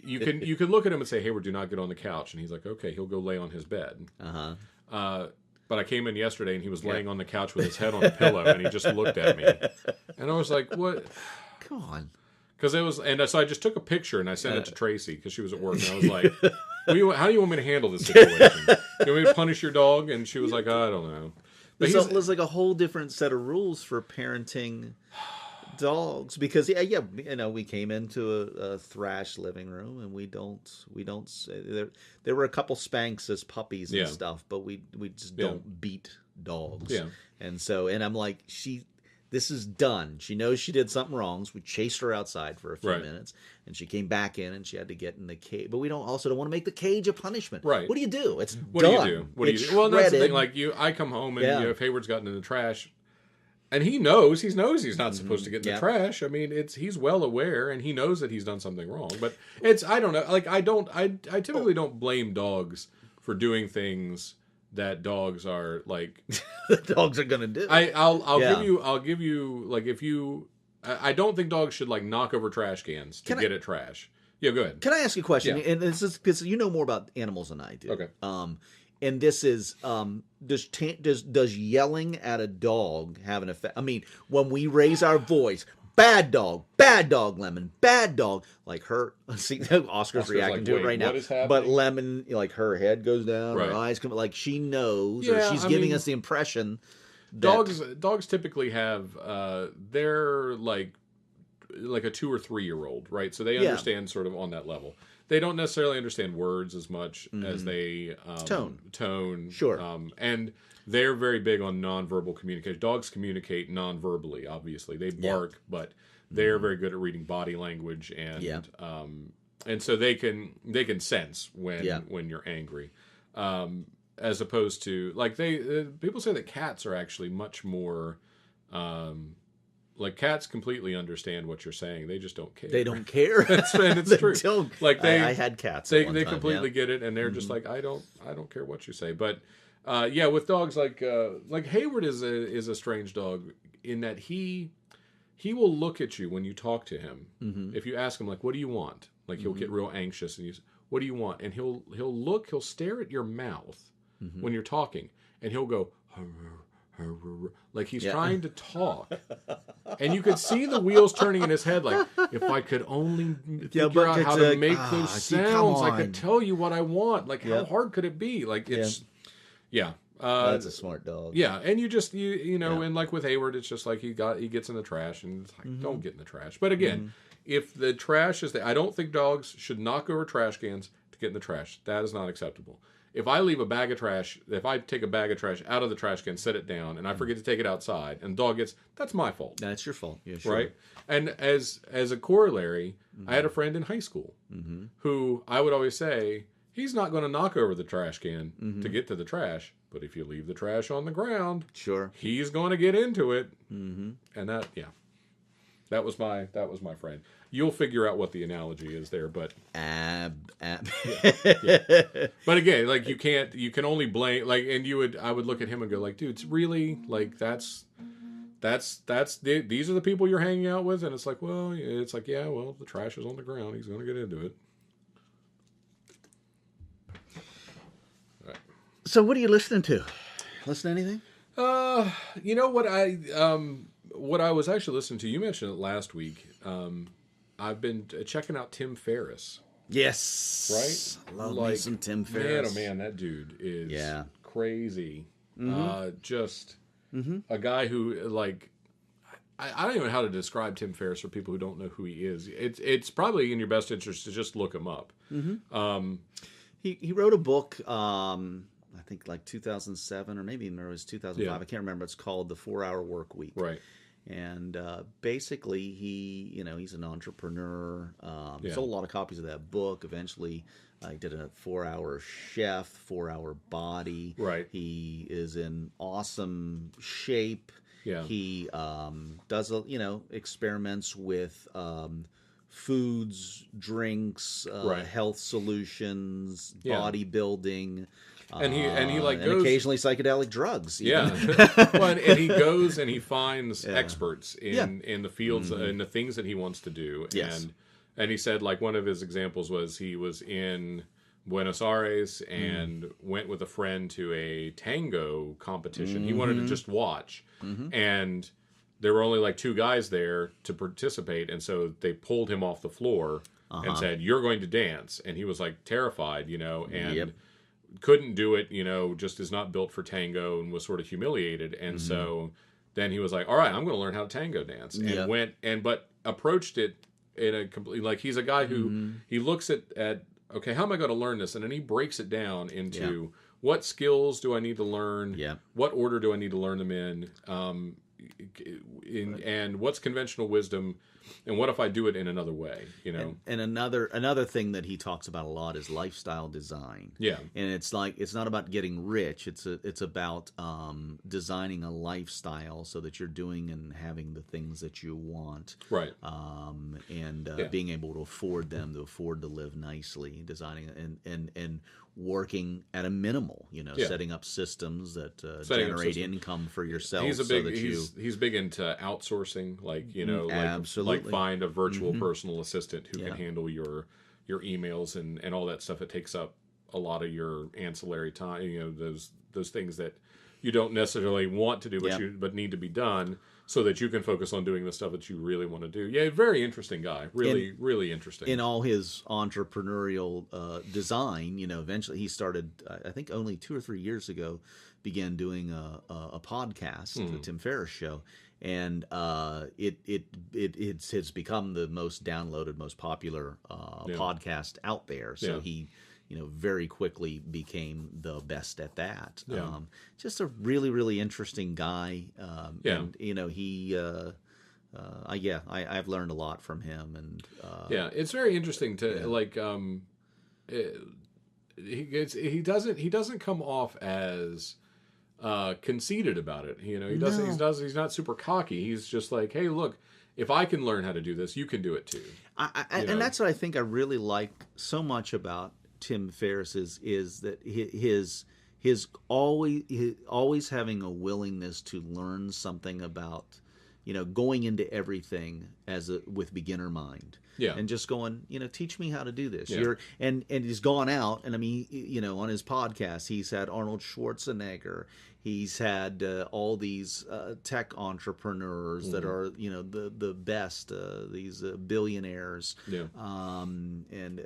you can look at him and say, "Hayward, do not get on the couch." And he's like, "Okay." He'll go lay on his bed. But I came in yesterday and he was laying on the couch with his head on a pillow and he just looked at me, and I was like, "What? Come on." Because it was, and so I just took a picture and I sent it to Tracy because she was at work, and I was like, "How do you want me to handle this situation? You want me to punish your dog?" And she was like, "I don't know." But there's like a whole different set of rules for parenting dogs because we came into a thrash living room and we don't there were a couple spanks as puppies and stuff, but we just don't beat dogs. And I'm like, this is done. She knows she did something wrong, so we chased her outside for a few minutes, and she came back in, and she had to get in the cage. But we don't want to make the cage a punishment. Right. What do you do? It's what done. do you do? What do you do? Well, that's the thing. Like I come home, and if Hayward's gotten in the trash, and he knows he's not supposed to get in the trash. I mean, he's well aware, and he knows that he's done something wrong. But I don't know. Like I typically don't blame dogs for doing things that dogs are like the dogs are gonna do. I'll give you like if you I don't think dogs should like knock over trash cans to get at trash. Yeah, go ahead. Can I ask you a question? And this is because you know more about animals than I do. Okay. And this is does yelling at a dog have an effect? I mean, when we raise our voice, bad dog, Lemon, bad dog. Like her, see, Oscar's reacting like, to it right now. But Lemon, like her head goes down, her eyes come, like she knows, or she's giving us the impression. That dogs typically have, they're like a 2 or 3 year old, right? So they understand sort of on that level. They don't necessarily understand words as much as they tone. Sure. And they're very big on nonverbal communication. Dogs communicate nonverbally, obviously. They bark, but they're very good at reading body language and so they can sense when you're angry. As opposed to like people say that cats are actually much more like cats completely understand what you're saying. They just don't care. They don't care. It's true. Like I had cats. They completely get it, and they're just like I don't care what you say. But with dogs like Hayward is a strange dog in that he will look at you when you talk to him. If you ask him like, "What do you want?" Like he'll get real anxious and "What do you want?" And he'll stare at your mouth when you're talking, and he'll go. Like he's trying to talk, and you could see the wheels turning in his head. Like, if I could only figure out how to make those sounds, I could tell you what I want. Like, how hard could it be? Like, it's that's a smart dog. Yeah, and you know, and like with Hayward, it's just like he gets in the trash, and it's like don't get in the trash. But again, if the trash is there, I don't think dogs should knock over trash cans to get in the trash. That is not acceptable. If I leave a bag of trash, if I take a bag of trash out of the trash can, set it down, and I forget to take it outside, and the dog that's my fault. That's your fault. Yeah, sure. Right? And as a corollary, I had a friend in high school who I would always say, he's not going to knock over the trash can to get to the trash, but if you leave the trash on the ground, he's going to get into it. And that was my friend. You'll figure out what the analogy is there, but but again, like you can only blame like, and I would look at him and go like, dude, it's really like these are the people you're hanging out with, and it's like, well, the trash is on the ground, he's going to get into it. So what are you listening to? Listen to anything? You know what I was actually listening to, you mentioned it last week. I've been checking out Tim Ferriss. Yes. Right? Love me some Tim Ferriss. Man, that dude is crazy. Just a guy who, like, I don't even know how to describe Tim Ferriss for people who don't know who he is. It's probably in your best interest to just look him up. He wrote a book, I think like 2007 or maybe it was 2005. Yeah. I can't remember. It's called The 4-Hour Work Week. Right. And basically, he's an entrepreneur. Sold a lot of copies of that book. Eventually, he did a 4-Hour Chef, 4-Hour Body. Right. He is in awesome shape. Yeah. He does, experiments with foods, drinks, Right. health solutions, Yeah. bodybuilding. And he like and goes occasionally psychedelic drugs. Yeah. Well, and he goes and he finds experts in the fields in the things that he wants to do. Yes. And he said like one of his examples was he was in Buenos Aires and went with a friend to a tango competition. He wanted to just watch. And there were only like 2 guys there to participate, and so they pulled him off the floor and said, "You're going to dance." And he was like terrified, and couldn't do it, just is not built for tango, and was sort of humiliated. And so then he was like, all right, I'm going to learn how to tango dance. And went but approached it in a complete, like he's a guy who he looks at, okay, how am I going to learn this? And then he breaks it down into what skills do I need to learn? What order do I need to learn them in? And what's conventional wisdom? And what if I do it in another way? And another thing that he talks about a lot is lifestyle design. Yeah, and it's not about getting rich. It's about designing a lifestyle so that you're doing and having the things that you want. Right. Being able to afford them, to afford to live nicely, designing and working at a minimal. Setting up systems that generate income for yourself. He's big into outsourcing, absolutely. Like find a virtual personal assistant who can handle your emails and all that stuff. It takes up a lot of your ancillary time. Those things that you don't necessarily want to do, but need to be done, so that you can focus on doing the stuff that you really want to do. Yeah, very interesting guy. Really interesting. In all his entrepreneurial design, eventually he started, I think only 2 or 3 years ago, began doing a podcast, the Tim Ferriss Show. And it has become the most downloaded, most popular podcast out there. So he very quickly became the best at that. Just a really, really interesting guy. And I've learned a lot from him. And it's very interesting to he doesn't come off as conceited about it. He's not super cocky. He's just like, hey, look, if I can learn how to do this, you can do it too. And that's what I think I really like so much about Tim Ferriss is that his always having a willingness to learn something about, going into everything with beginner mind. Yeah. And just going, teach me how to do this. Yeah. And he's gone out, and I mean, on his podcast, he's had Arnold Schwarzenegger. He's had all these tech entrepreneurs that are, the best, these billionaires. Yeah. And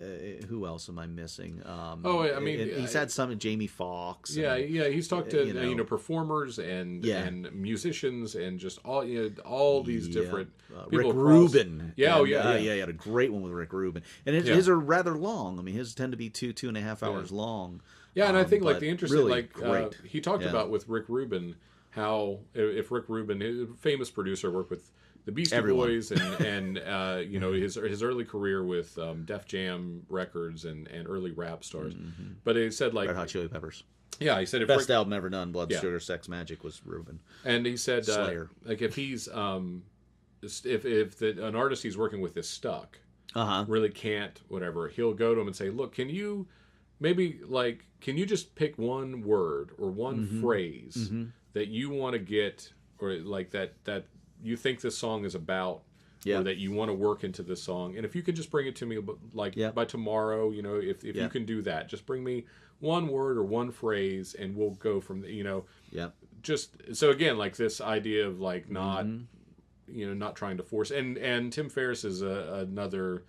who else am I missing? He's had some Jamie Foxx. He's talked to performers and musicians and just all these different people. Rick Rubin. He had a great one with Rick Rubin, and his are rather long. I mean, his tend to be 2.5 hours long. Yeah, and I think the interesting, really great. He talked about with Rick Rubin how if Rick Rubin, a famous producer, worked with the Beastie Boys and his early career with Def Jam Records and early rap stars, but he said Red Hot Chili Peppers. Yeah, he said best album ever done, Blood, Sugar, Sex, Magic was Rubin. And he said Slayer. If he's if an artist he's working with is stuck, really can't whatever, he'll go to him and say, look, can you just pick one word or one phrase that you want to get, or like that you think this song is about, or that you want to work into this song, and if you can just bring it to me by tomorrow, if you can do that, just bring me one word or one phrase, and we'll go from just so again, like this idea of not not trying to force, and Tim Ferriss is another.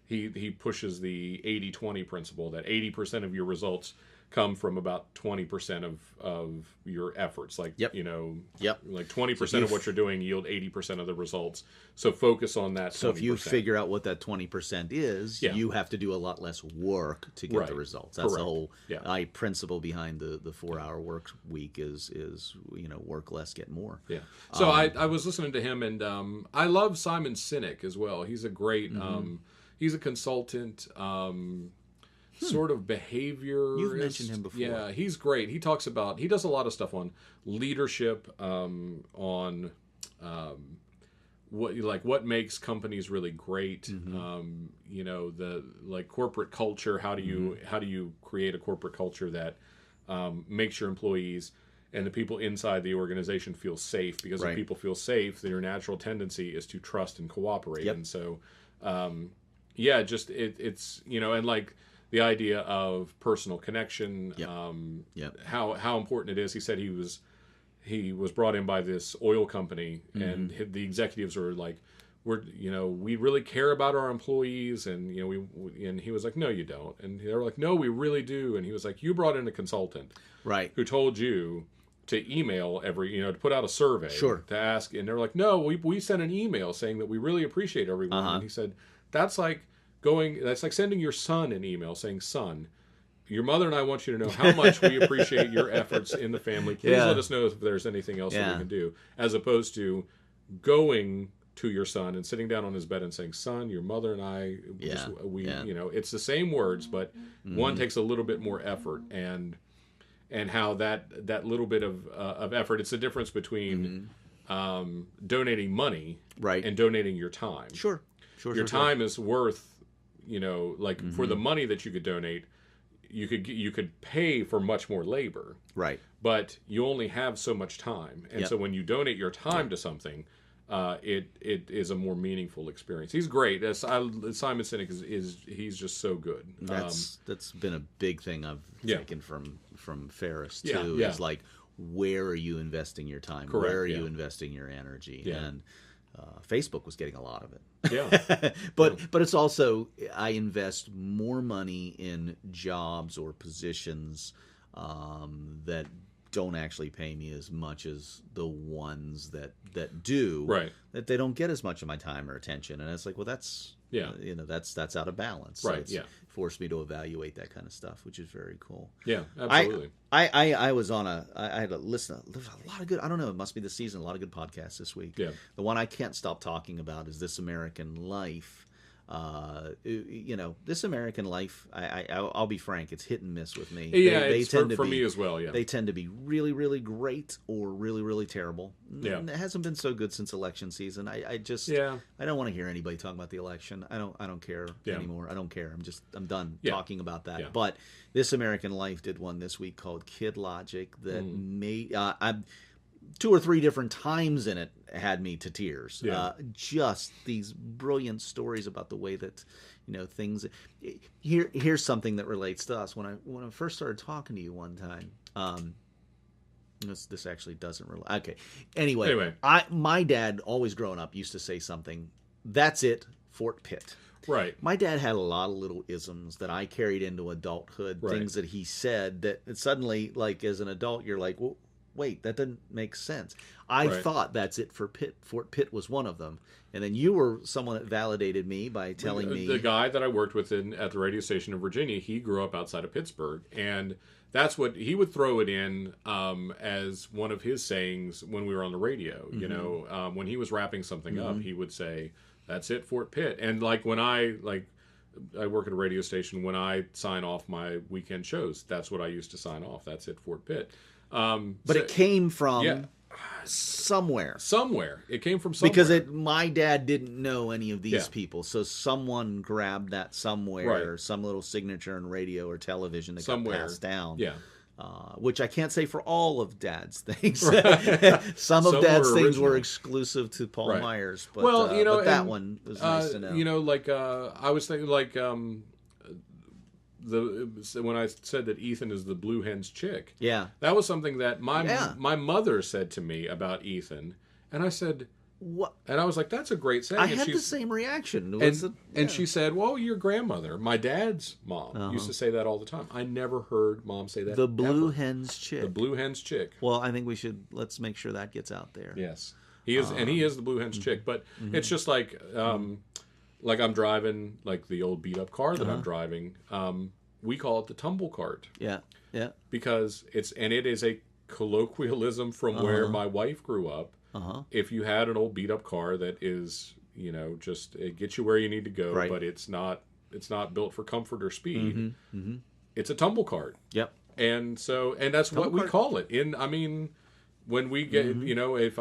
He pushes the 80-20 principle, that 80% of your results come from about 20% of your efforts. Like, Yep. you know, Yep. like 20% of what you're doing yield 80% of the results. So focus on that 20%. So if you figure out what that 20% is, you have to do a lot less work to get the results. That's the whole principle behind the 4-hour work week is work less, get more. Yeah. So I was listening to him, and I love Simon Sinek as well. He's a great he's a consultant. Sort of behavior. You've mentioned him before. Yeah, he's great. He does a lot of stuff on leadership, on what makes companies really great. The corporate culture. How do you create a corporate culture that makes your employees and the people inside the organization feel safe? Because if people feel safe, then your natural tendency is to trust and cooperate. Yep. And so, it's and like the idea of personal connection, how important it is. He said he was brought in by this oil company, and the executives were like, we really care about our employees, and and he was like, no, you don't. And they were like, no, we really do. And he was like, you brought in a consultant, who told you to email to put out a survey, to ask, and they're like, no, we sent an email saying that we really appreciate everyone. And he said, that's like sending your son an email saying, son, your mother and I want you to know how much we appreciate your efforts in the family. Please let us know if there's anything else that we can do. As opposed to going to your son and sitting down on his bed and saying, son, your mother and I, it's the same words, but one takes a little bit more effort, and how that little bit of effort, it's the difference between donating money and donating your time. Sure. Your time is worth, for the money that you could donate, you could pay for much more labor. Right. But you only have so much time. And so when you donate your time to something, it is a more meaningful experience. He's great. Simon Sinek he's just so good. That's been a big thing I've taken from Ferris too. Is like, where are you investing your time? Correct, where are you investing your energy? Yeah. And Facebook was getting a lot of it. Yeah. But it's also, I invest more money in jobs or positions that don't actually pay me as much as the ones that do. Right. That they don't get as much of my time or attention. And it's like, well, that's that's out of balance. So it's forced me to evaluate that kind of stuff, which is very cool. Yeah, absolutely. I was on I had to listen. There's a lot of good, I don't know, it must be the season, a lot of good podcasts this week. Yeah. The one I can't stop talking about is This American Life. This American Life, I'll be frank, it's hit and miss with me. Yeah, it's for me as well. Yeah, they tend to be really, really great or really, really terrible. Yeah, it hasn't been so good since election season. I don't want to hear anybody talk about the election. I don't care anymore. I don't care. I'm done talking about that. Yeah. But This American Life did one this week called Kid Logic that made 2 or 3 different times in it had me to tears. Yeah. Just these brilliant stories about the way that things. Here's something that relates to us. When I first started talking to you one time, this actually doesn't relate. Okay. Anyway, my dad, always growing up, used to say something. That's it, Fort Pitt. Right. My dad had a lot of little isms that I carried into adulthood. Right. Things that he said that suddenly, like as an adult, you're like, well, wait, that doesn't make sense. I thought that's it for Pitt. Fort Pitt was one of them. And then you were someone that validated me by telling me. The guy that I worked with at the radio station in Virginia, he grew up outside of Pittsburgh. And that's what he would throw it in as one of his sayings when we were on the radio. When he was wrapping something up, he would say, that's it, Fort Pitt. And like when I work at a radio station, when I sign off my weekend shows, that's what I used to sign off. That's it, Fort Pitt. But it came from somewhere. It came from somewhere. Because my dad didn't know any of these people. So someone grabbed that somewhere, some little signature in radio or television that got passed down. Yeah. Which I can't say for all of Dad's things. Right. Some of Dad's things were exclusive to Paul Myers. But, but that one was nice to know. I was thinking when I said that Ethan is the Blue Hen's chick. Yeah. That was something that my mother said to me about Ethan. And I said, What? And I was like, that's a great saying. I and had the same reaction. And she said, well, your grandmother, my dad's mom, used to say that all the time. I never heard Mom say that. The blue ever. hen's chick. The blue hen's chick. Well, I think let's make sure that gets out there. Yes. He is, and he is the blue hen's chick. But it's just like I'm driving, like the old beat up car that I'm driving. We call it the tumble cart. Yeah. Yeah. Because it is a colloquialism from where my wife grew up. If you had an old beat up car that is, just it gets you where you need to go, right. but it's not built for comfort or speed. It's a tumble cart. Yep. And that's tumble what we call it. When we get, if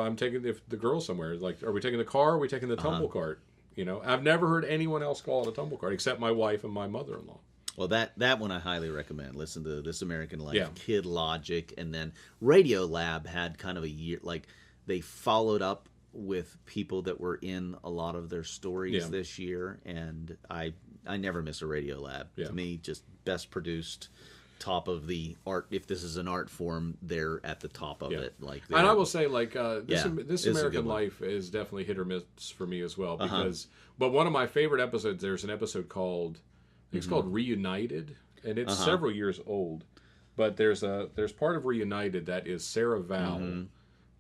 the girl's somewhere, like, are we taking the car? Or are we taking the tumble cart? I've never heard anyone else call it a tumble cart except my wife and my mother-in-law. Well, that one I highly recommend. Listen to This American Life, Kid Logic, and then Radio Lab had kind of a year, like they followed up with people that were in a lot of their stories this year, and I never miss a Radio Lab. To me, just best produced, top of the art. If this is an art form, they're at the top of it. Like, and I will say, like this American Life is definitely hit or miss for me as well. Because, but one of my favorite episodes, there's an episode called. I think it's called Reunited, and it's several years old. But there's part of Reunited that is Sarah Vowell,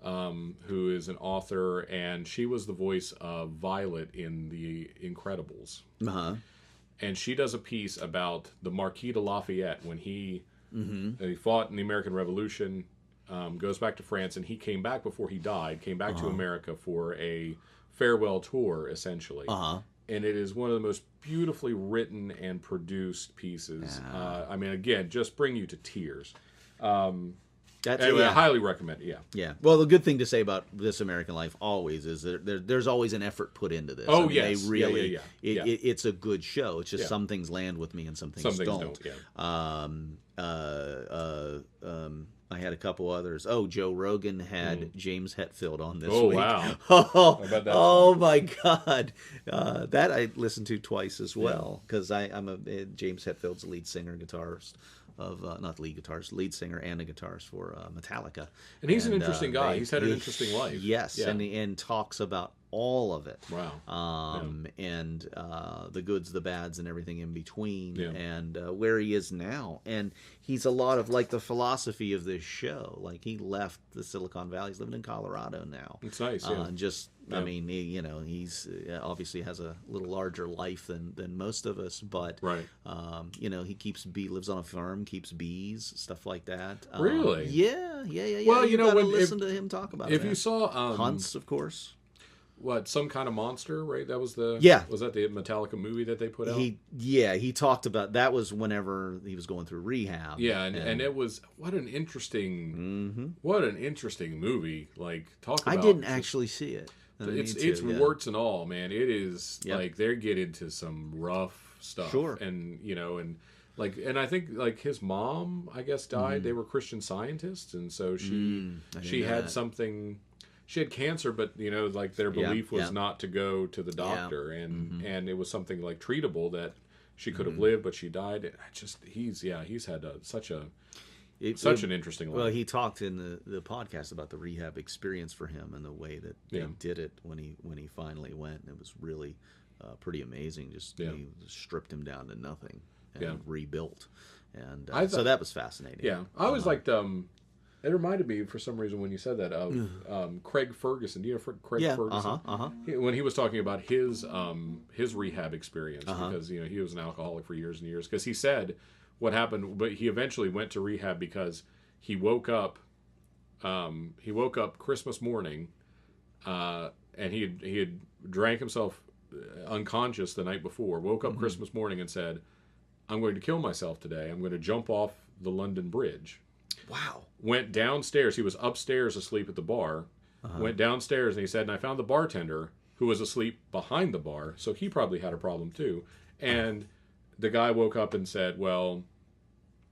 who is an author, and she was the voice of Violet in The Incredibles. And she does a piece about the Marquis de Lafayette when he fought in the American Revolution, goes back to France, and he came back before he died, came back to America for a farewell tour, essentially. And it is one of the most beautifully written and produced pieces. I mean, again, just bring you to tears. Anyway, I highly recommend it. Yeah. Well, the good thing to say about This American Life always is that there's always an effort put into this. Oh, I mean, yes. They really, it's a good show. It's just some things land with me and some things don't. I had a couple others. Oh, Joe Rogan had James Hetfield on this week. Wow. Oh my God. That I listened to twice as well, because I'm a James Hetfield's lead singer, guitarist of, not lead guitarist, lead singer and a guitarist for Metallica. And he's an interesting guy. He's had an interesting life. Yes, yeah. and talks about all of it. Wow. And the goods, the bads, and everything in between, Yeah. and where he is now. And he's a lot of, like, the philosophy of this show. Like, he left the Silicon Valley. He's living in Colorado now. It's nice, yeah. I mean, he's obviously has a little larger life than most of us, but right. He keeps lives on a farm, keeps bees, stuff like that. Really? Yeah. Well, you gotta listen to him talk about it. If you saw Hunts, of course. What, Some Kind of Monster, right? That was was that the Metallica movie that they put out? He talked about that. Was whenever he was going through rehab. Yeah, and it was what an interesting movie. Like, talk about, I didn't actually see it. It's warts and all, man. It is like they get into some rough stuff. Sure. And and I think like his mom, I guess, died. They were Christian scientists, and so she had something. She had cancer, but like their belief was not to go to the doctor, and it was something like treatable that she could have lived, but she died. And he's had such an interesting life. Well, he talked in the podcast about the rehab experience for him and the way that they did it when he finally went. And it was really pretty amazing. He stripped him down to nothing and rebuilt, and so that was fascinating. Yeah, I always liked. It reminded me, for some reason, when you said that, of Craig Ferguson. Do you know Craig Ferguson? When he was talking about his rehab experience, because he was an alcoholic for years and years. Because he said what happened, but he eventually went to rehab because he woke up Christmas morning, and he had drank himself unconscious the night before. Woke up Christmas morning and said, "I'm going to kill myself today. I'm going to jump off the London Bridge." Wow. Went downstairs. He was upstairs asleep at the bar. Went downstairs and he said, and I found the bartender who was asleep behind the bar. So he probably had a problem too. And the guy woke up and said, well,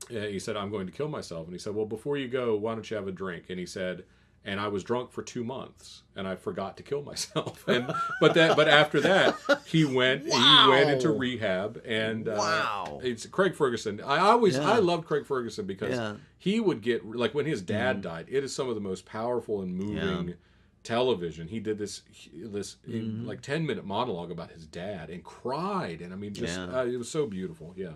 he said, "I'm going to kill myself." And he said, "Well, before you go, why don't you have a drink?" And he said, "And I was drunk for 2 months and I forgot to kill myself." But after that, he went into rehab, and it's Craig Ferguson. I loved Craig Ferguson because he would get, like, when his dad died, it is some of the most powerful and moving television. He did this like 10-minute monologue about his dad and cried, and I mean, just it was so beautiful. Yeah.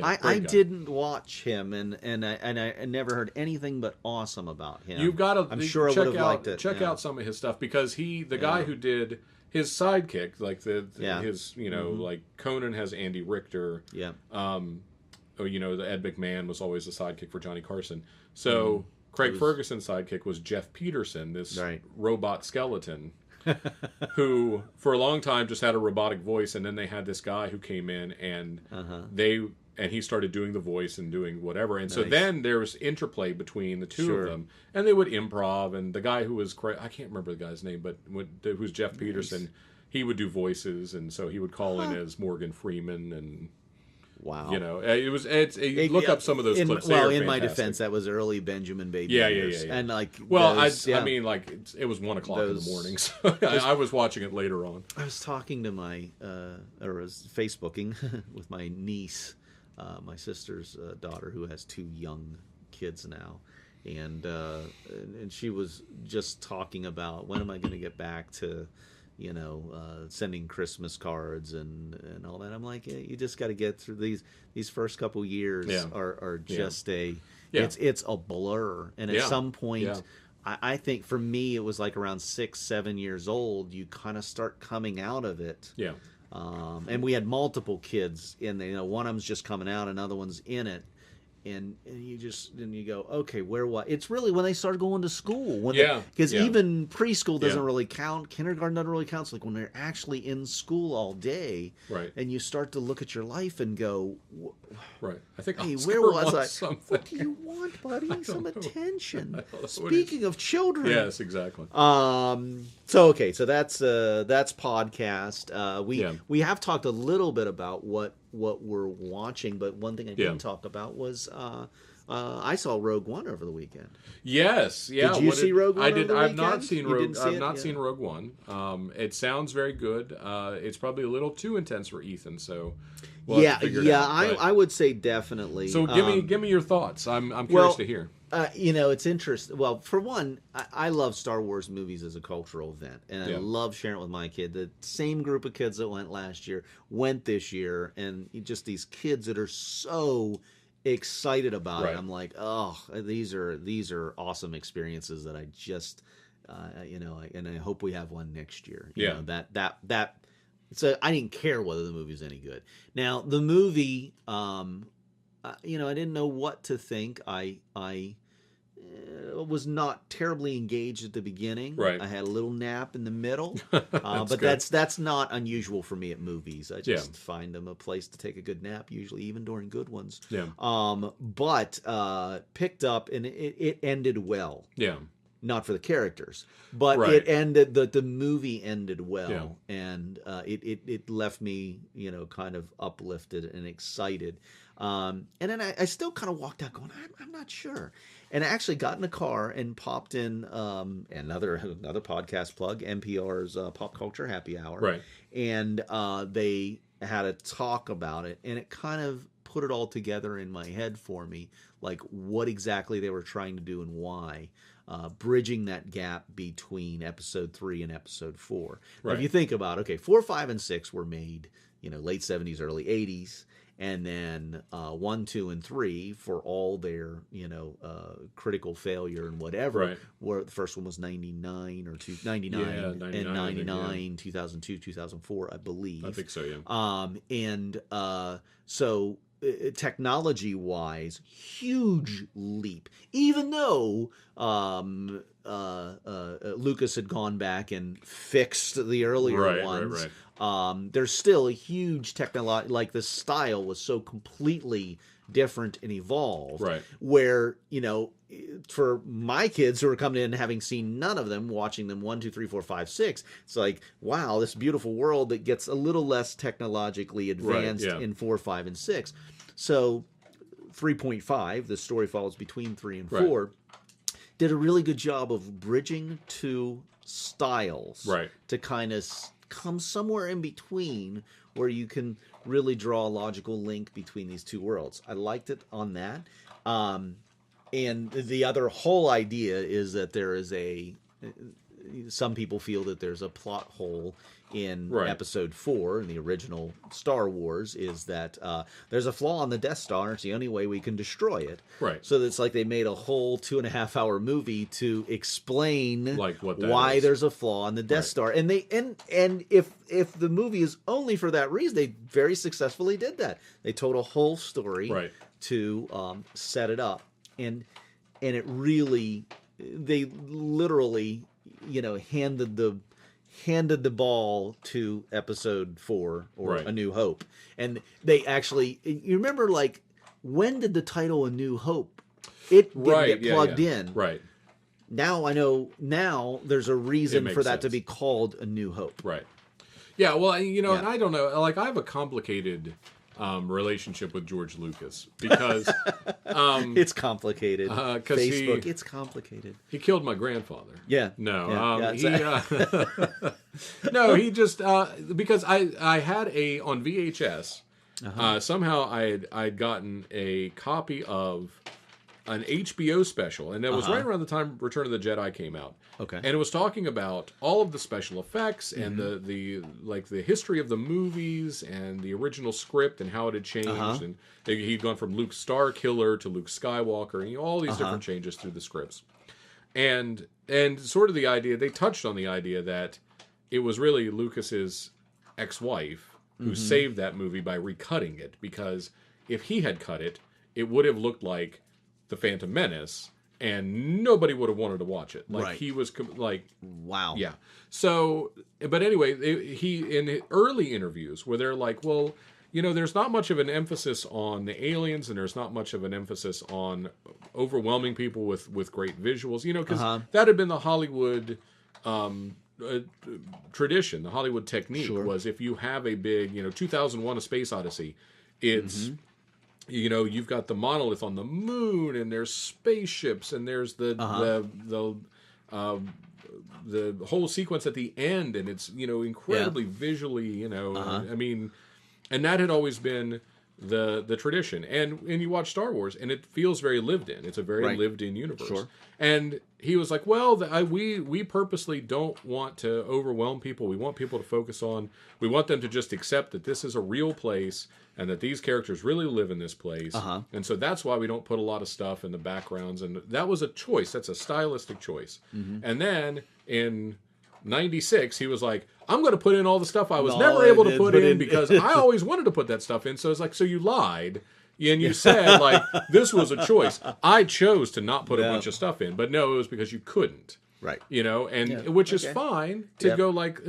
I didn't watch him, and I never heard anything but awesome about him. You've got to. I'm sure I would have liked it. Check out some of his stuff, because the guy who did his sidekick, like his like Conan has Andy Richter. Yeah. The Ed McMahon was always the sidekick for Johnny Carson. So Craig Ferguson's sidekick was Jeff Peterson, this robot skeleton. Who for a long time just had a robotic voice, and then they had this guy who came in and he started doing the voice and doing whatever, and so then there was interplay between the two of them, and they would improv, and the guy who was I can't remember the guy's name, but who's Jeff Peterson, he would do voices, and so he would call in as Morgan Freeman, and wow, look up some of those clips. Well, in my defense, that was early Benjamin Baby years. And like, I mean, like it was 1 o'clock in the morning, so I was watching it later on. I was talking to my, or was Facebooking with my niece, my sister's daughter, who has 2 young kids now, and she was just talking about, when am I going to get back to, sending Christmas cards and all that. I'm like, you just got to get through these first couple years are just it's a blur. And at some point, I think for me, it was like around 6-7 years old, you kind of start coming out of it. Yeah. And we had multiple kids in there. One of them's just coming out, another one's in it. And you go, okay, what? It's really when they start going to school. Because even preschool doesn't really count. Kindergarten doesn't really count. It's like when they're actually in school all day. Right. And you start to look at your life and go, right. I think hey, where was I? Something. What do you want, buddy? Some attention. Speaking of children. Yes, exactly. So that's podcast. We have talked a little bit about what we're watching, but one thing I didn't talk about was I saw Rogue One over the weekend. Yes, yeah. Did you see Rogue One? I've not seen Rogue. I've not seen Rogue One. It sounds very good. It's probably a little too intense for Ethan, so I would say definitely. So give me your thoughts. I'm curious to hear. It's interesting. Well, for one, I love Star Wars movies as a cultural event, and I love sharing it with my kid. The same group of kids that went last year went this year, and just these kids that are so excited about it. I'm like, oh, these are awesome experiences that I just, and I hope we have one next year. You know, that. So I didn't care whether the movie was any good. Now the movie, I didn't know what to think. I was not terribly engaged at the beginning. Right. I had a little nap in the middle, but that's not unusual for me at movies. I just find them a place to take a good nap, usually even during good ones. Yeah. But picked up, and it ended well. Yeah. Not for the characters, but it ended. The movie ended well, and it left me kind of uplifted and excited. And then I still kind of walked out going, I'm not sure. And I actually got in a car and popped in another podcast plug, NPR's Pop Culture Happy Hour. Right. And they had a talk about it, and it kind of put it all together in my head for me, like what exactly they were trying to do and why. Bridging that gap between episode 3 and episode 4. Right. Now, if you think about 4, 5, and 6 were made, late 70s, early 80s, and then 1, 2, and 3 for all their, critical failure and whatever. Right. Where the first one was 99 or 99 and 99, 2002, 2004, I believe. I think so, yeah. And so technology-wise, huge leap. Even though Lucas had gone back and fixed the earlier ones, there's still a huge technology. Like the style was so completely different and evolved. Right. Where for my kids who are coming in having seen none of them, watching them 1, 2, 3, 4, 5, 6, it's like, wow, this beautiful world that gets a little less technologically advanced in 4, 5, and 6. So 3.5, the story follows between 3 and 4, did a really good job of bridging two styles to kind of come somewhere in between where you can really draw a logical link between these two worlds. I liked it on that. And the other whole idea is that there is some people feel that there's a plot hole in Right. Episode 4 in the original Star Wars, is that there's a flaw on the Death Star. It's the only way we can destroy it. Right. So it's like they made a whole 2.5-hour movie to explain Like what that why is. there's a flaw on the Death Right. Star. And if the movie is only for that reason, they very successfully did that. They told a whole story Right. to set it up, and it really, they literally, handed the ball to Episode 4 or Right. A New Hope. And they actually, you remember, like, when did the title A New Hope? It didn't Right. get plugged yeah. in. Right. Now I know, now there's a reason makes for that to sense. be called A New Hope. Right. Yeah, well, and Yeah. I don't know. Like, I have a complicated relationship with George Lucas because It's complicated. 'cause Facebook, he- it's complicated. he killed my grandfather. Yeah. No, Yeah. no, he just because I had on VHS. Somehow I'd gotten a copy of an HBO special, and that was right around the time Return of the Jedi came out. Okay. And it was talking about all of the special effects and the history of the movies and the original script and how it had changed. And he'd gone from Luke Starkiller to Luke Skywalker, and all these different changes through the scripts. And sort of the idea, they touched on the idea that it was really Lucas's ex-wife who saved that movie by recutting it, because if he had cut it, it would have looked like The Phantom Menace, and nobody would have wanted to watch it. Like, Right. he was like, Wow. yeah. So, but anyway, he in early interviews where they're like, well, there's not much of an emphasis on the aliens, and there's not much of an emphasis on overwhelming people with great visuals, because that had been the Hollywood tradition. The Hollywood technique was, if you have a big, 2001: A Space Odyssey, it's you've got the monolith on the moon, and there's spaceships, and there's the whole sequence at the end, and it's incredibly visually, I mean, and that had always been the tradition. And you watch Star Wars, and it feels very lived in. It's a very lived in universe. Sure. And he was like, well, we purposely don't want to overwhelm people. We want people to focus on. We want them to just accept that this is a real place, and that these characters really live in this place. And so that's why we don't put a lot of stuff in the backgrounds. And that was a choice. That's a stylistic choice. And then in 96, he was like, I'm going to put in all the stuff I was never able to put in because I always wanted to put that stuff in. So it's like, so you lied. And you said, like, this was a choice. I chose to not put a bunch of stuff in. But no, it was because you couldn't. Right. Which is fine to go like,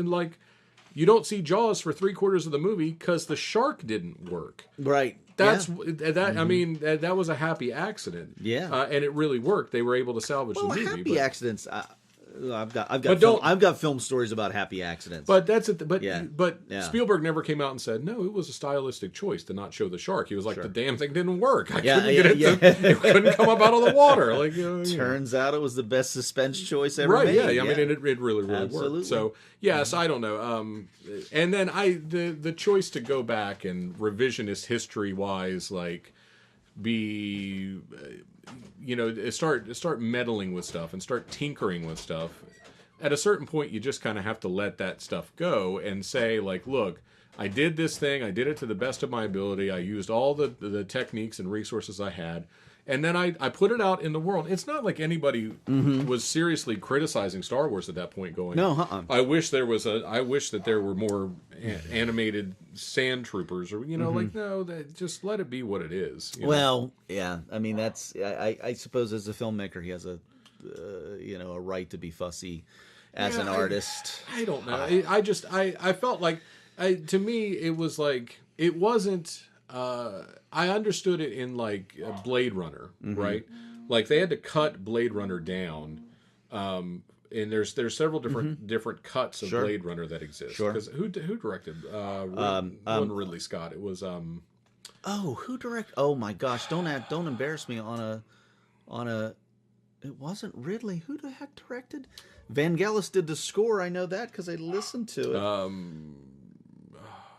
you don't see Jaws for 3/4 of the movie because the shark didn't work. Right. That's that. I mean, that was a happy accident. Yeah. And it really worked. They were able to salvage the movie. Happy accidents. I've got film stories about happy accidents. But that's it. But Yeah. Spielberg never came out and said, no, it was a stylistic choice to not show the shark. He was like, the damn thing didn't work. I couldn't get it. It couldn't come up out of the water. Like, turns out it was the best suspense choice ever made. Yeah. I mean, it really Absolutely. worked. So yes, I don't know. And then the choice to go back and revisionist history wise, like, be start meddling with stuff and start tinkering with stuff. At a certain point, you just kind of have to let that stuff go and say, like, look, I did this thing. I did it to the best of my ability. I used all the techniques and resources I had. And then I put it out in the world. It's not like anybody was seriously criticizing Star Wars at that point, going, No, I wish there were more animated sand troopers, or like, no, just let it be what it is. Well, yeah. I mean, that's I suppose as a filmmaker, he has a right to be fussy as an artist. I don't know. I felt like, to me, it was like, it wasn't. I understood it in like Blade Runner, right? Like, they had to cut Blade Runner down, and there's several different cuts of Blade Runner that exist. Sure. Because who directed? Wasn't Ridley Scott. It was. Who directed? Oh my gosh! Don't embarrass me on a. It wasn't Ridley. Who the heck directed? Vangelis did the score. I know that because I listened to it.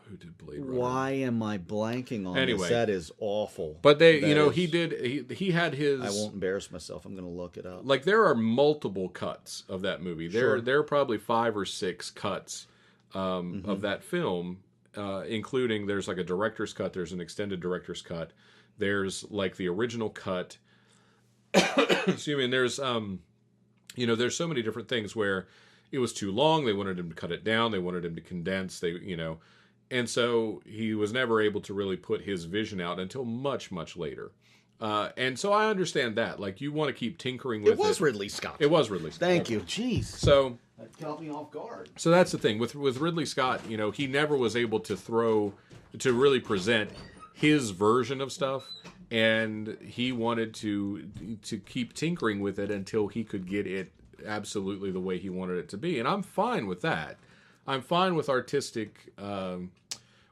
Who did Blade Runner? Why am I blanking on this? That is awful. But he had his... I won't embarrass myself. I'm going to look it up. Like, there are multiple cuts of that movie. There are probably 5 or 6 cuts of that film, including there's like a director's cut, there's an extended director's cut, there's like the original cut. Excuse me, and there's there's so many different things where it was too long, they wanted him to cut it down, they wanted him to condense, and so he was never able to really put his vision out until much, much later. And so I understand that. Like, you want to keep tinkering with it. It was Ridley Scott. It was Ridley Scott. Thank you. Jeez. So that caught me off guard. So that's the thing. With Ridley Scott, he never was able to really present his version of stuff. And he wanted to keep tinkering with it until he could get it absolutely the way he wanted it to be. And I'm fine with that. I'm fine with artistic,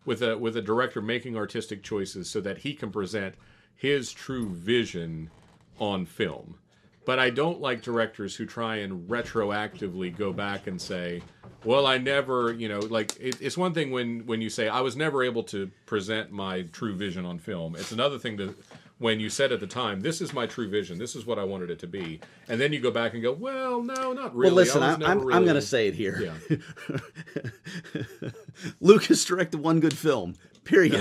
with a director making artistic choices so that he can present his true vision on film. But I don't like directors who try and retroactively go back and say, well, I never, it's one thing when you say, I was never able to present my true vision on film. It's another thing when you said at the time, this is my true vision, this is what I wanted it to be. And then you go back and go, well, no, not really. Well, listen, I'm going to say it here. Yeah. Lucas directed one good film. Period.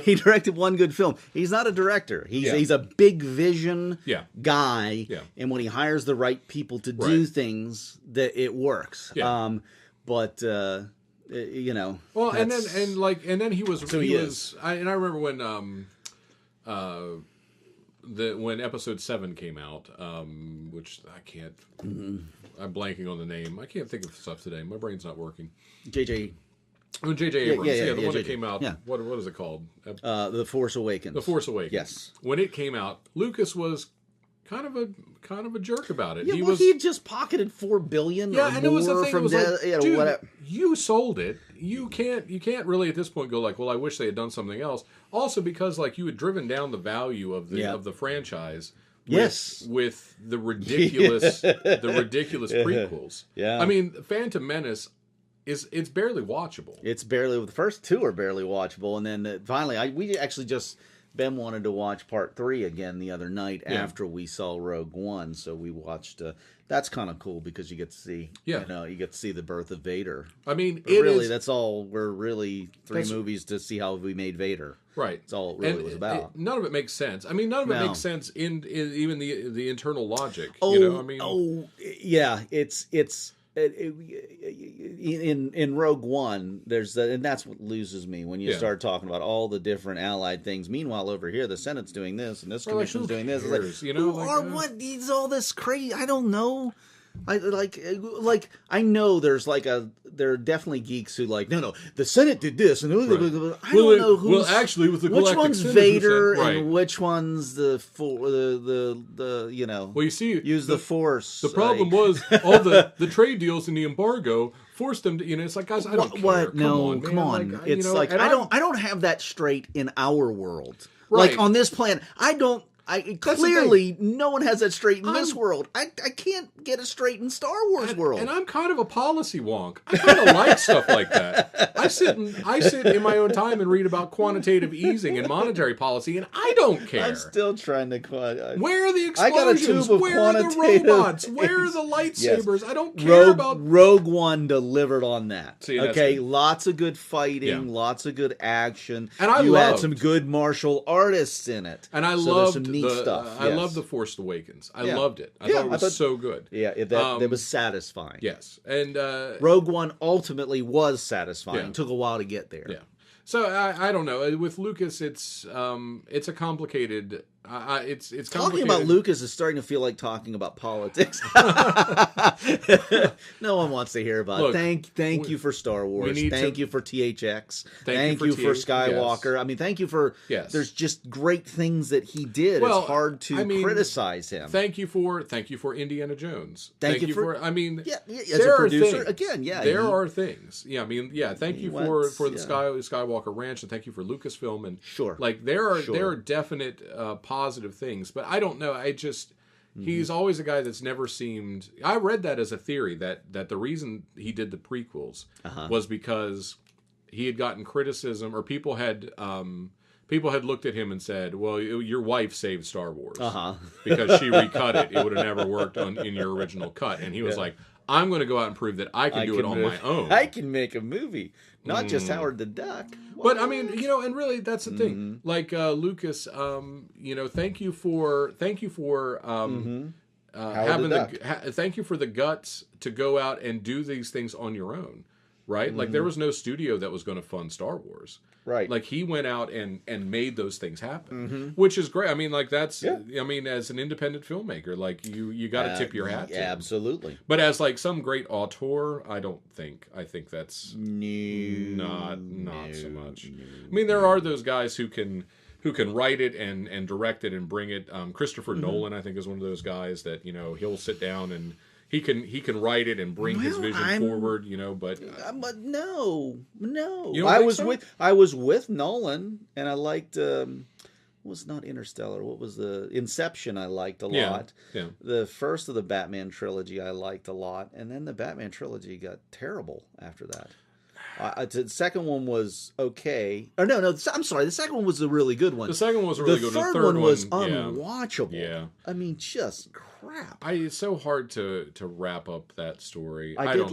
He directed one good film. He's not a director. He's a big vision guy. Yeah. And when he hires the right people to do things, that it works. Yeah. But Well, and then he was. So he was. I remember when Episode 7 came out, which I can't. I'm blanking on the name. I can't think of stuff today. My brain's not working. J.J. Abrams, the one that came out. Yeah. What is it called? The Force Awakens. The Force Awakens. Yes. When it came out, Lucas was kind of a jerk about it. Yeah, he had just pocketed $4 billion. Yeah, and it was the thing. From dude, you sold it. You can't really at this point go like, well, I wish they had done something else. Also, because like you had driven down the value of the franchise. With the ridiculous prequels. Yeah. I mean, Phantom Menace. It's barely watchable. The first 2 are barely watchable, and then finally, Ben wanted to watch part 3 again the other night after we saw Rogue One, so we watched. That's kind of cool because you get to see, you get to see the birth of Vader. I mean, that's all. We're really 3 movies to see how we made Vader. Right. That's all it really was about. None of it makes sense. I mean, none of it makes sense in even the internal logic. It's. In Rogue One, there's that, and that's what loses me when you start talking about all the different allied things. Meanwhile, over here, the Senate's doing this, and this commission's doing this. It's like, what is all this crazy? I don't know. I know there are definitely geeks who no, the Senate did this, and I don't know who's. Well, actually, with the which one's Vader and which one's the Well, you see, use the Force. The problem was all the trade deals and the embargo forced them to. It's like, guys, I don't care. What? No, come on. Like, it's I don't have that straight in our world. Right. Like on this planet, clearly, no one has that straight in this world. I can't get it straight in Star Wars world. And I'm kind of a policy wonk. I kind of like stuff like that. I sit in my own time and read about quantitative easing and monetary policy, and I don't care. I'm still trying to... Where are the explosions? Where are the robots? Where are the lightsabers? Yes. I don't care about... Rogue One delivered on that. See, okay, lots of good fighting, lots of good action. And you had some good martial artists in it. And I loved stuff. I love The Force Awakens. I loved it. I thought it was so good. Yeah, that was satisfying. Yes, and Rogue One ultimately was satisfying. Yeah. It took a while to get there. Yeah. So I don't know. With Lucas, it's a complicated. It's complicated. Talking about Lucas is starting to feel like talking about politics. No one wants to hear about it. Thank you for Star Wars. Thank you for THX. Thank you for Skywalker. Yes. I mean, thank you for. Yes. There's just great things that he did. Well, it's hard to criticize him. Thank you for Indiana Jones. Thank you for. I mean, as a producer, there are things. Yeah, I mean, thank you for the Skywalker Ranch, and thank you for Lucasfilm, and there are definite positive things, but I don't know. He's always a guy that's never seemed. I read that as a theory that the reason he did the prequels was because he had gotten criticism, or people had looked at him and said, "Well, your wife saved Star Wars because she recut it. It would have never worked in your original cut." And he was like, "I'm going to go out and prove that I can do it on my own. I can make a movie, not just Howard the Duck." What? But I mean, and really, that's the thing. Like Lucas, thank you for thank you for the guts to go out and do these things on your own, right? Like there was no studio that was going to fund Star Wars. Right. Like he went out and made those things happen, which is great. I mean, like that's, I mean, as an independent filmmaker, like you got to tip your hat to him. Absolutely. But as like some great auteur, I think that's not so much. I mean, there are those guys who can write it and direct it and bring it. Christopher Nolan, I think, is one of those guys that, he'll sit down and he can write it and bring his vision forward, but no. I was with Nolan, and I liked was not Interstellar. What was the Inception? I liked a lot. Yeah. The first of the Batman trilogy I liked a lot, and then the Batman trilogy got terrible after that. The second one was okay. Or no, I'm sorry. The second one was a really good one. The second one was a really good one. The third one was unwatchable. Yeah. I mean, just crap. It's so hard to wrap up that story. I did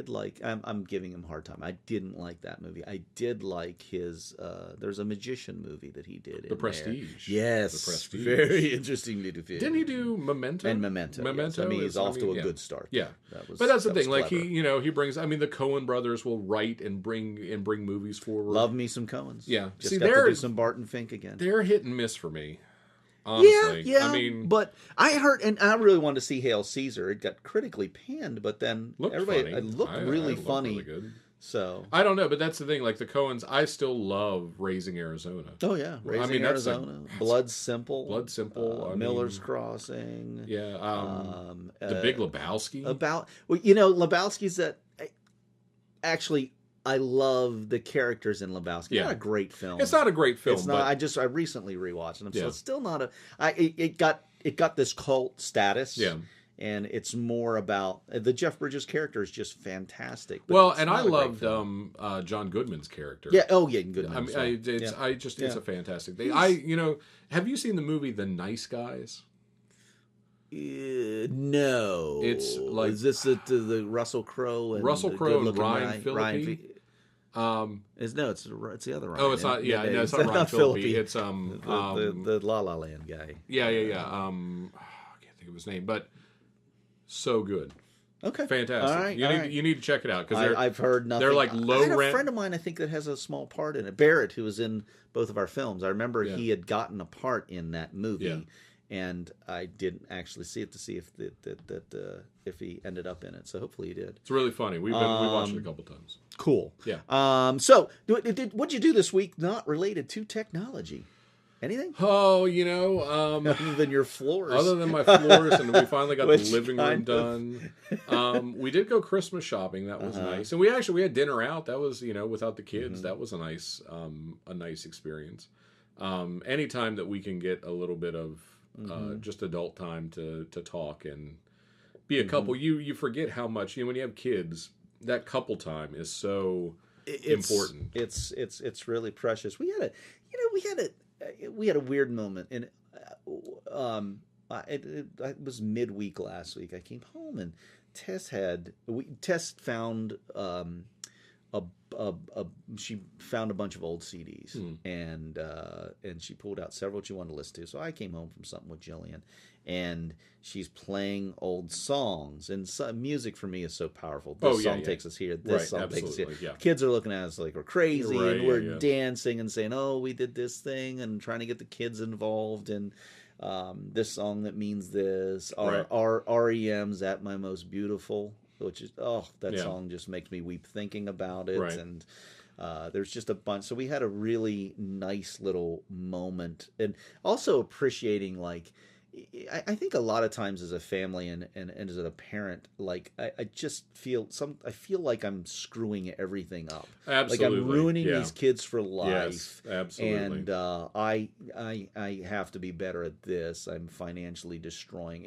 like. I'm giving him a hard time. I didn't like that movie. I did like his. There's a magician movie that he did. The Prestige. Yes. The Prestige. Very interesting to do. Didn't he do Memento? And Memento. Yes. I mean, he's off to a good start. Yeah. But that's the thing. Like he brings. I mean, the Coen brothers will write and bring movies forward. Love me some Coens. Yeah. Just got to do some Barton Fink again. They're hit and miss for me. Honestly. Yeah. I mean, but I heard, and I really wanted to see Hail Caesar. It got critically panned, but then everybody it looked really funny. Really good. So I don't know, but that's the thing. Like the Coens, I still love Raising Arizona. Oh yeah, Raising Arizona, Blood Simple, Miller's Crossing. Yeah, The Big Lebowski. Lebowski's that. Actually, I love the characters in Lebowski. Yeah. Not a great film. It's not a great film. It's not. I recently rewatched it. So it's still not a. It got this cult status. Yeah. And it's more about the Jeff Bridges character is just fantastic. Well, and I loved John Goodman's character. Yeah. Oh, yeah. Goodman. I mean, it's a fantastic thing. Have you seen the movie The Nice Guys? No. It's like, is this the Russell Crowe and Ryan Phillippe? It's the other Ryan. Oh, it's not. Yeah, no, it's not Ryan Phillippe. It's the La La Land guy. Yeah. I can't think of his name, but so good. Okay, fantastic. All right, you need to check it out because I've heard nothing. They're like low rent. I had a friend of mine I think that has a small part in it. Barrett, who was in both of our films. I remember he had gotten a part in that movie. Yeah. And I didn't actually see it to see if he ended up in it. So hopefully he did. It's really funny. We watched it a couple times. Cool. Yeah. So what'd you do this week not related to technology? Anything? Oh, other than your floors. Other than my floors, and we finally got the living room done. We did go Christmas shopping. That was nice, and we had dinner out. That was without the kids. That was a nice experience. Anytime that we can get a little bit of just adult time to talk and be a couple. You forget how much when you have kids, that couple time is so important. It's really precious. We had a weird moment, and it was midweek last week. I came home and Tess found she found a bunch of old CDs and she pulled out several she wanted to listen to. So I came home from something with Jillian, and she's playing old songs. And music for me is so powerful. This song takes us here. This song takes us here. Yeah. Kids are looking at us like we're crazy, and we're dancing and saying, "Oh, we did this thing," and trying to get the kids involved in this song that means this. Our REM's "At My Most Beautiful," which is song just makes me weep thinking about it. Right. And there's just a bunch. So we had a really nice little moment, and also appreciating I think a lot of times as a family and as a parent, I just feel like I'm screwing everything up. Absolutely. Like I'm ruining these kids for life. Yes, absolutely. And I have to be better at this. I'm financially destroying,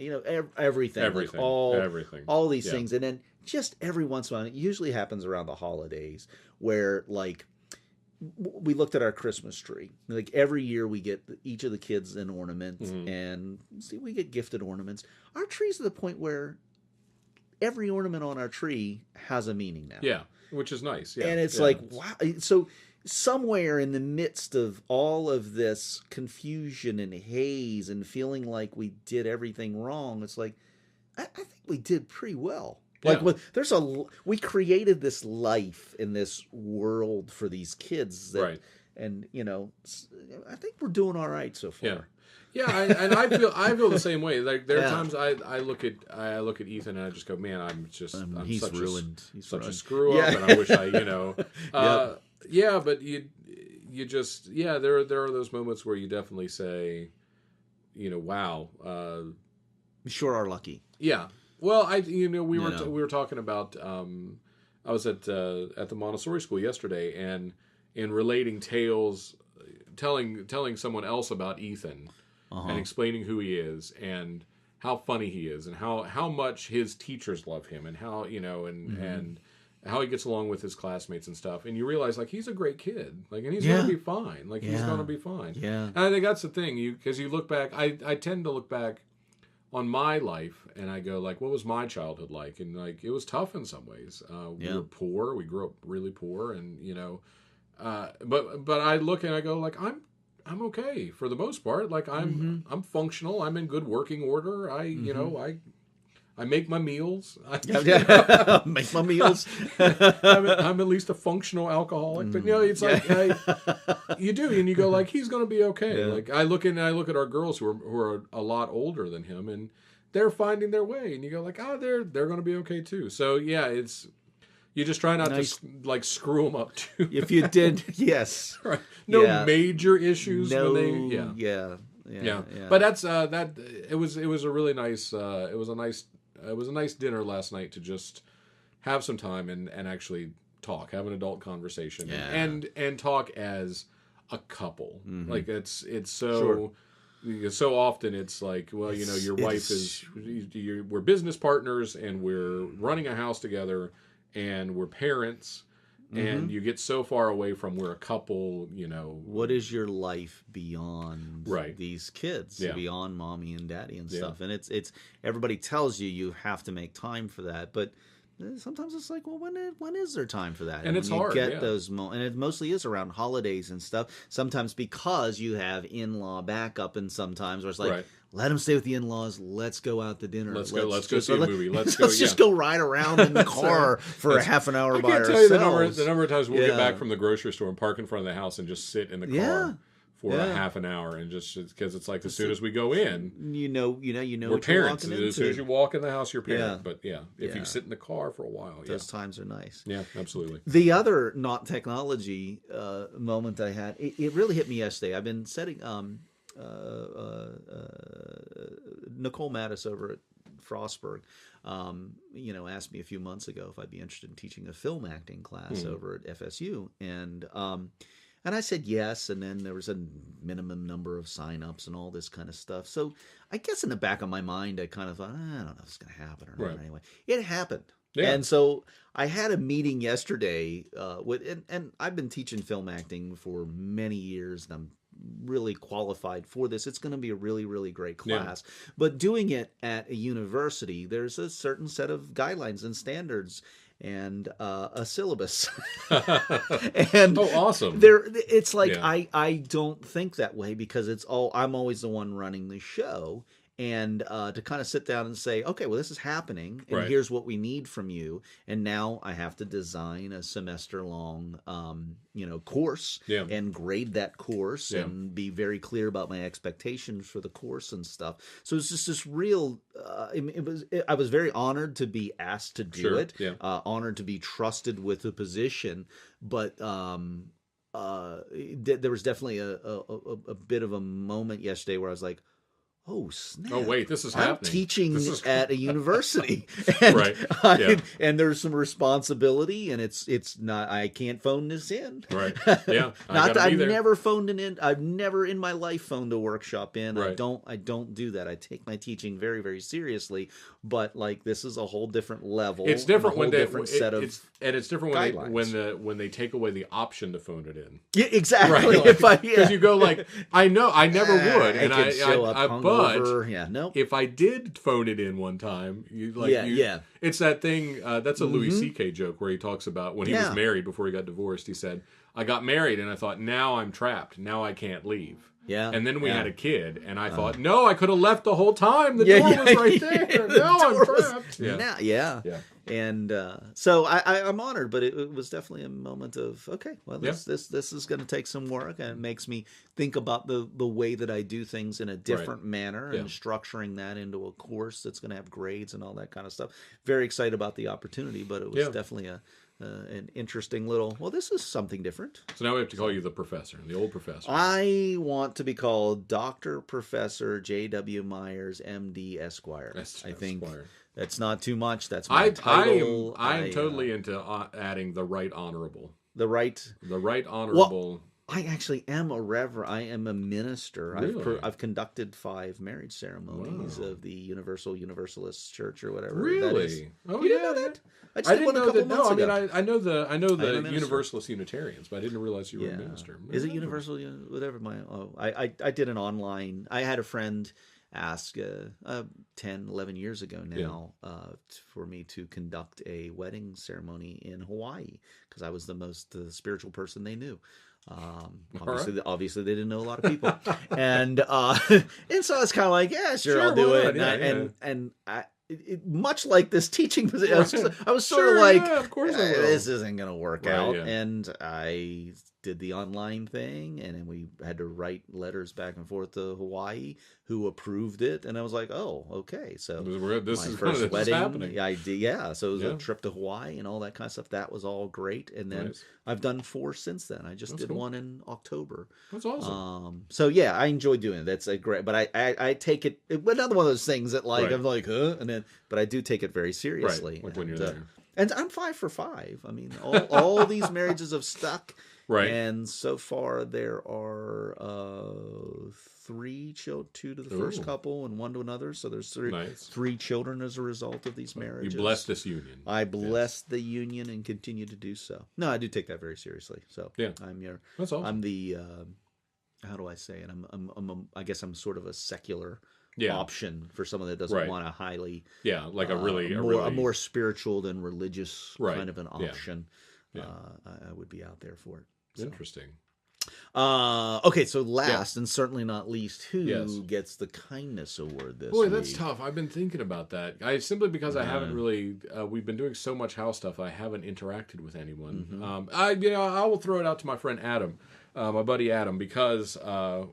everything. Everything. All these Yeah. things. And just every once in a while, it usually happens around the holidays, where like we looked at our Christmas tree. Like every year we get each of the kids an ornament, and see, we get gifted ornaments. Our tree's at the point where every ornament on our tree has a meaning now. Yeah, which is nice. Yeah. And it's like, wow. So somewhere in the midst of all of this confusion and haze and feeling like we did everything wrong, it's like, I think we did pretty well. Like, we created this life in this world for these kids, that, and I think we're doing all right so far. Yeah, I feel the same way. Like there are times I look at Ethan and I just go, man, I'm he's such ruined. He's such a screw up, and I wish I but you just there are those moments where you definitely say, wow, we sure are lucky. Yeah. Well, we were talking about. I was at the Montessori school yesterday, and in relating tales, telling someone else about Ethan, and explaining who he is and how funny he is, and how much his teachers love him, and how and how he gets along with his classmates and stuff, and you realize like he's a great kid, like, and he's going to be fine, like he's going to be fine. Yeah, and I think that's the thing. Because you look back, I tend to look back on my life, and I go like, what was my childhood like? And like, it was tough in some ways. We were poor. We grew up really poor, and but I look and I go like, I'm okay for the most part. Like I'm functional. I'm in good working order. I make my meals. Make my meals. I'm at least a functional alcoholic, but it's like you do, and you go like, he's going to be okay. Yeah. Like I look at our girls who are a lot older than him, and they're finding their way, and you go like, they're going to be okay too. So it's you just try not to like screw them up too. If you did, yes, right. No major issues. No, when they, Yeah. But that's that. It was a really nice. It was a nice dinner last night to just have some time and actually have an adult conversation, and talk as a couple. Like it's so so often it's like, well, your wife is we're business partners, and we're running a house together, and we're parents. And you get so far away from we're a couple, What is your life beyond these kids, beyond mommy and daddy and stuff? And it's everybody tells you have to make time for that, but sometimes it's like, well, when is there time for that? And it's hard. You get those moments, and it mostly is around holidays and stuff. Sometimes because you have in-law backup, and sometimes where it's like, let them stay with the in-laws. Let's go out to dinner. Let's go see a movie. Let's just go ride around in the car for a half an hour by ourselves. I can't tell you the number of times we'll get back from the grocery store and park in front of the house and just sit in the car for a half an hour, and just because it's like as soon as we go in, we're parents. As soon as you walk in the house, you're parent. But if you sit in the car for a while, those times are nice. Yeah, absolutely. The other not technology moment I had, it really hit me yesterday. I've been setting. Nicole Mattis over at Frostburg, asked me a few months ago if I'd be interested in teaching a film acting class over at FSU, and I said yes, and then there was a minimum number of signups and all this kind of stuff. So I guess in the back of my mind, I kind of thought, I don't know if it's going to happen or not. Anyway, it happened. Yeah. And so I had a meeting yesterday and I've been teaching film acting for many years, and I'm really qualified for this. It's going to be a really, really great class. But doing it at a university, there's a certain set of guidelines and standards and a syllabus. And awesome. It's like I don't think that way, because I'm always the one running the show. And to kind of sit down and say, okay, well, this is happening, and here's what we need from you. And now I have to design a semester-long, course, and grade that course, and be very clear about my expectations for the course and stuff. So it's just this real. I was very honored to be asked to do it. Yeah. Honored to be trusted with the position, but. There was definitely a bit of a moment yesterday where I was like, oh snap! Oh wait, this is I'm happening. teaching This is- at a university, and Right. Yeah. and there's some responsibility, and it's not. I can't phone this in. Right. Yeah. I Not gotta that be I've there. never phoned an in. I've never in my life phoned a workshop in. Right. I don't do that. I take my teaching very, very seriously. But like this is a whole different level. It's different and a when whole they, different set of it's different when guidelines. when they take away the option to phone it in. yeah, exactly. Right. Because you go like, I know I never would, and could show up but hungover. Yeah, nope. if I did phone it in one time, Yeah. it's that thing. That's a Louis C.K. joke where he talks about when he Yeah. was married before he got divorced. He said, "I got married and I thought now I'm trapped. Now I can't leave." Yeah. And then we yeah. had a kid, and I thought, no, I could have left the whole time. The Yeah, door yeah, was right yeah. there. The Now I'm door was- trapped. Yeah. Now, yeah. Yeah. And so I'm honored, but it was definitely a moment of okay. Well, this is going to take some work, and it makes me think about the way that I do things in a different manner and structuring that into a course that's going to have grades and all that kind of stuff. Very excited about the opportunity, but it was definitely an interesting little. Well, this is something different. So now we have to call you the professor, the old professor. I want to be called Dr. Professor J.W. Myers, M.D. Esquire. I think. Esquire. That's not too much. That's my title. I am totally into adding the right honorable. The right honorable. I actually am a reverend. I am a minister. Really? I've conducted 5 marriage ceremonies of the Universalist Church or whatever. Really? That is. Oh, You yeah. didn't know that? I just I did didn't one a know couple that. No, months I mean, ago. I know the I am a minister. Universalist Unitarians, but I didn't realize you were a minister. Is it universal? Whatever. I did an online. I had a friend ask 10, 11 years ago now for me to conduct a wedding ceremony in Hawaii because I was the most spiritual person they knew. Obviously, they didn't know a lot of people, and so I was kind of like, yeah, sure, I'll do it. And I, much like this teaching position, I was sort of like, of course I will. this isn't going to work out. Yeah. And I did the online thing, and then we had to write letters back and forth to Hawaii, who approved it. And I was like, oh, okay. So this my is first wedding, happening. So it was a trip to Hawaii and all that kind of stuff. That was all great. And then I've done 4 since then. I just did one in October. That's awesome. So yeah, I enjoy doing it. That's a great, but I take it, another one of those things that like, I'm like, huh? And then, but I do take it very seriously. Like when you're there. And I'm 5 for 5. I mean, all these marriages have stuck. Right. And so far there are 3 children, 2 to the first couple and 1 to another. So there's 3 children as a result of these marriages. You bless this union. I bless the union and continue to do so. No, I do take that very seriously. So That's awesome. I'm the how do I say it? I guess I'm sort of a secular option for someone that doesn't want a highly like a more spiritual than religious kind of an option. I would be out there for it. So. Interesting. Okay, so last and certainly not least, who gets the kindness award this week? Boy, that's tough. I've been thinking about that. Simply because I haven't really. We've been doing so much house stuff. I haven't interacted with anyone. I will throw it out to my friend Adam, my buddy Adam, because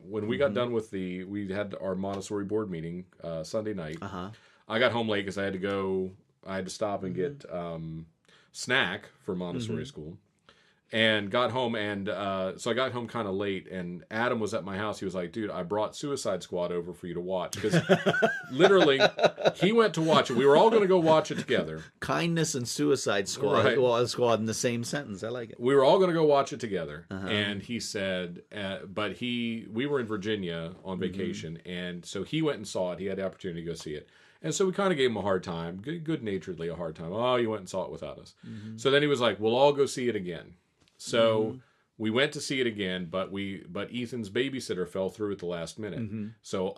when we got done with we had our Montessori board meeting Sunday night. I got home late because I had to stop and get snack for Montessori school. And got home, and so I got home kind of late, and Adam was at my house. He was like, dude, I brought Suicide Squad over for you to watch. Because literally, he went to watch it. We were all going to go watch it together. Kindness and Suicide Squad, squad in the same sentence. I like it. We were all going to go watch it together. And he said, we were in Virginia on vacation, and so he went and saw it. He had the opportunity to go see it. And so we kind of gave him a hard time, good-naturedly a hard time. Oh, you went and saw it without us. So then he was like, we'll all go see it again. So we went to see it again, but Ethan's babysitter fell through at the last minute. So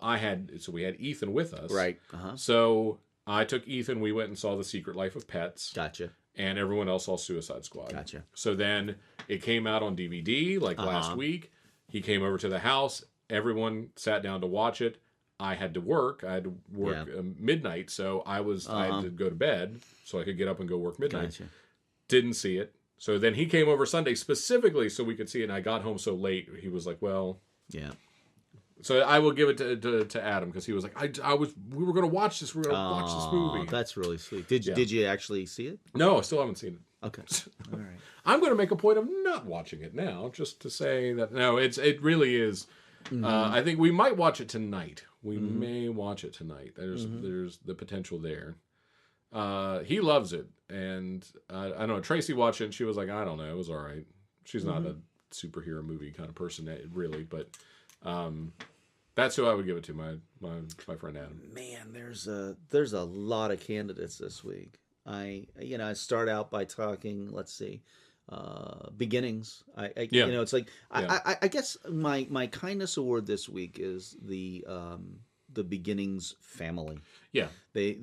we had Ethan with us. Right. So I took Ethan. We went and saw The Secret Life of Pets. Gotcha. And everyone else saw Suicide Squad. Gotcha. So then it came out on DVD last week. He came over to the house. Everyone sat down to watch it. I had to work. Midnight, so I had to go to bed so I could get up and go work midnight. Gotcha. Didn't see it. So then he came over Sunday specifically so we could see it, and I got home so late. He was like, well... Yeah. So I will give it to Adam, because he was like, we were going to watch this. We were going to watch this movie. That's really sweet. Did you actually see it? No, I still haven't seen it. Okay. All right. I'm going to make a point of not watching it now, just to say that, no, it really is... I think we might watch it tonight. We may watch it tonight. There's the potential there. He loves it, and I don't know. Tracy watched it, and she was like, I don't know, it was all right. She's not a superhero movie kind of person, really, but that's who I would give it to. My friend Adam. Man, there's a lot of candidates this week. I start out by talking. Let's see, beginnings. It's like I guess my kindness award this week is the Beginnings family. Yeah, they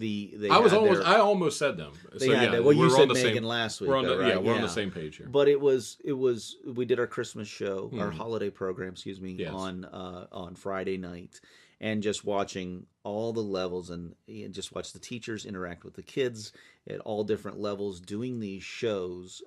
I almost said them. Well, you said Megan last week. We're on the, right? We're on the same page here. But it was we did our Christmas show, our holiday program, on Friday night, and just watching all the levels and just watch the teachers interact with the kids at all different levels doing these shows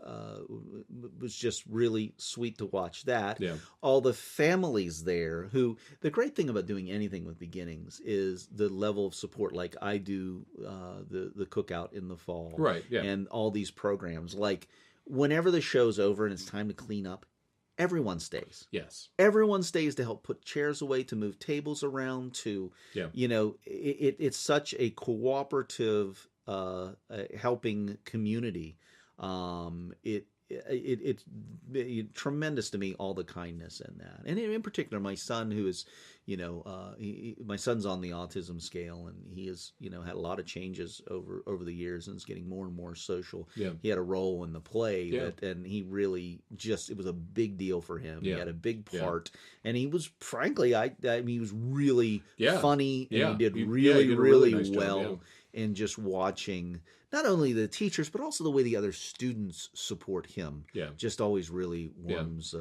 was just really sweet to watch that. Yeah. All the families there who, the great thing about doing anything with Beginnings is the level of support. Like I do the cookout in the fall. Right, yeah. And all these programs. Like whenever the show's over and it's time to clean up, everyone stays. Yes. Everyone stays to help put chairs away, to move tables around, it's such a cooperative helping community. It's tremendous to me, all the kindness in that. And in particular, my son, who is, my son's on the autism scale, and he has, had a lot of changes over the years and is getting more and more social. Yeah. He had a role in the play, and he really it was a big deal for him. Yeah. He had a big part, and he was, frankly, he was really funny, and he did really nice well. Job, in just watching not only the teachers, but also the way the other students support him. Yeah. Just always really warms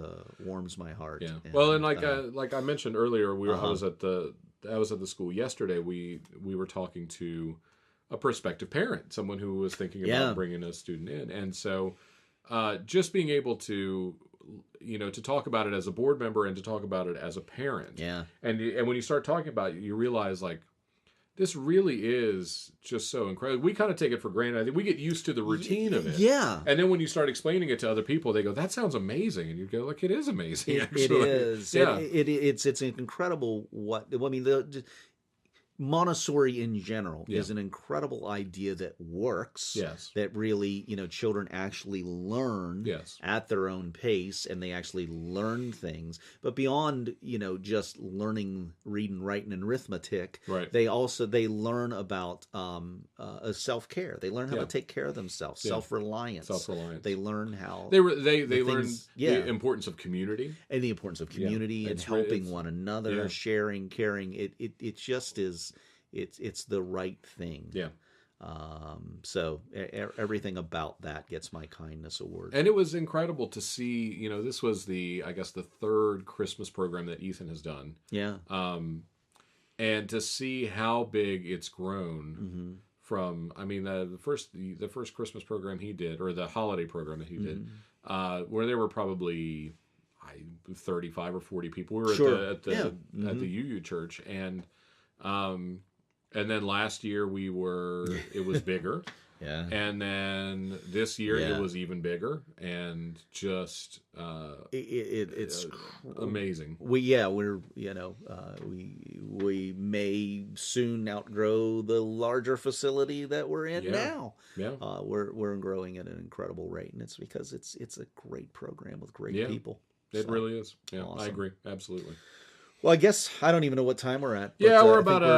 my heart. Yeah. Well, and like I mentioned earlier, I was at the school yesterday. We were talking to a prospective parent, someone who was thinking about bringing a student in, and so just being able to to talk about it as a board member and to talk about it as a parent. Yeah. And when you start talking about it, you realize like, this really is just so incredible. We kind of take it for granted. I think we get used to the routine of it. Yeah. And then when you start explaining it to other people, they go, that sounds amazing. And you go, like, it is amazing, actually. It is. Yeah. It's incredible the Montessori in general is an incredible idea that works. Yes. That really, children actually learn at their own pace, and they actually learn things. But beyond, just learning reading, writing, and arithmetic, right. they learn about self-care. They learn how to take care of themselves, self-reliance. They learn how they learn the importance of community. And the importance of community and helping one another, sharing, caring. It just is. It's the right thing. Yeah. So everything about that gets my kindness award. And it was incredible to see. This was the third Christmas program that Ethan has done. Yeah. And to see how big it's grown from. I mean, the first Christmas program he did, or the holiday program that he did, where there were probably 35 or 40 people. We were at the UU church, and then last year it was bigger. Yeah. And then this year it was even bigger, and just it's amazing. We may soon outgrow the larger facility that we're in now. Yeah. We're growing at an incredible rate, and it's because it's a great program with great people. It really is. Yeah, awesome. I agree. Absolutely. Well, I guess I don't even know what time we're at. But, we're about an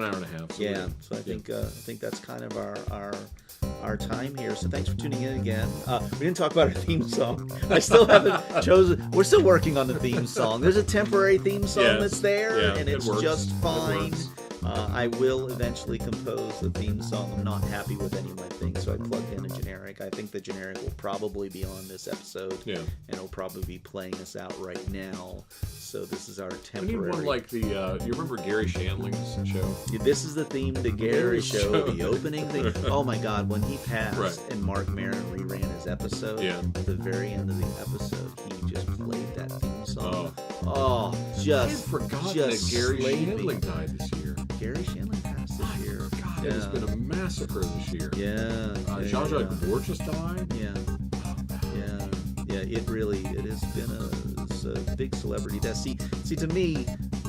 hour and a half. So so I think that's kind of our time here. So thanks for tuning in again. We didn't talk about our theme song. I still haven't chosen. We're still working on the theme song. There's a temporary theme song that's there, and it's just fine. I will eventually compose the theme song. I'm not happy with any of my things, so I plugged in a generic. I think the generic will probably be on this episode, and it'll probably be playing us out right now. So this is our temporary. We need one like the. You remember Gary Shandling's show? Yeah, this is the theme to Gary show, the opening thing. Oh my God! When he passed and Mark Maron reran his episode, at the very end of the episode, he just played that theme song. I had forgotten that Gary Shandling died this year. Gary Shandling passed this year. God, it has been a massacre this year. Yeah. Zsa Zsa Gabor just died. Yeah. It has been a big celebrity death. See, to me,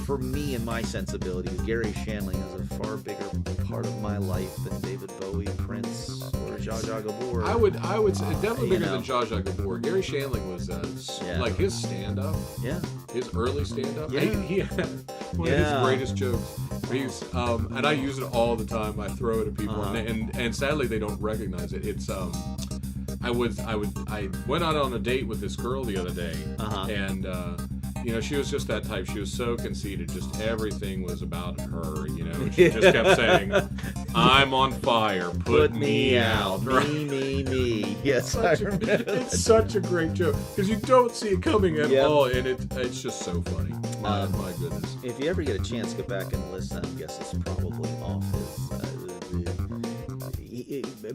for me and my sensibility, Gary Shandling is a far bigger part of my life than David Bowie, Prince, or Zsa Zsa Gabor. I would say definitely bigger than Zsa Zsa Gabor. Gary Shandling was like his stand-up. Yeah. His early stand-up. Yeah. He had one of his greatest jokes. He's and I use it all the time. I throw it at people, and sadly they don't recognize it. It's I went out on a date with this girl the other day, and she was just that type. She was so conceited. Just everything was about her. She just kept saying, "I'm on fire. Put me out." Me. Yes, it's such a great joke because you don't see it coming at all, and it's just so funny. My goodness. If you ever get a chance, go back and listen. I guess it's probably off his.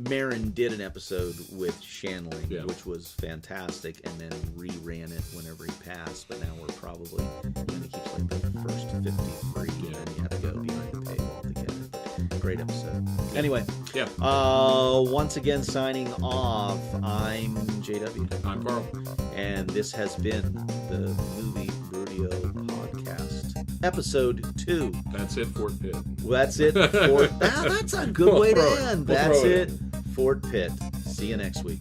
Marin did an episode with Shandling, which was fantastic, and then reran it whenever he passed. But now we're probably he keeps like the first 50 free, and then you have to go behind the paywall to get it. But great episode. Anyway, once again signing off. I'm JW. I'm Karl, and this has been the Movie Brewdio podcast, episode 2. That's it, Fort Pitt. That's it, Fort. That's a good way to end. That's it, Fort Pitt. See you next week.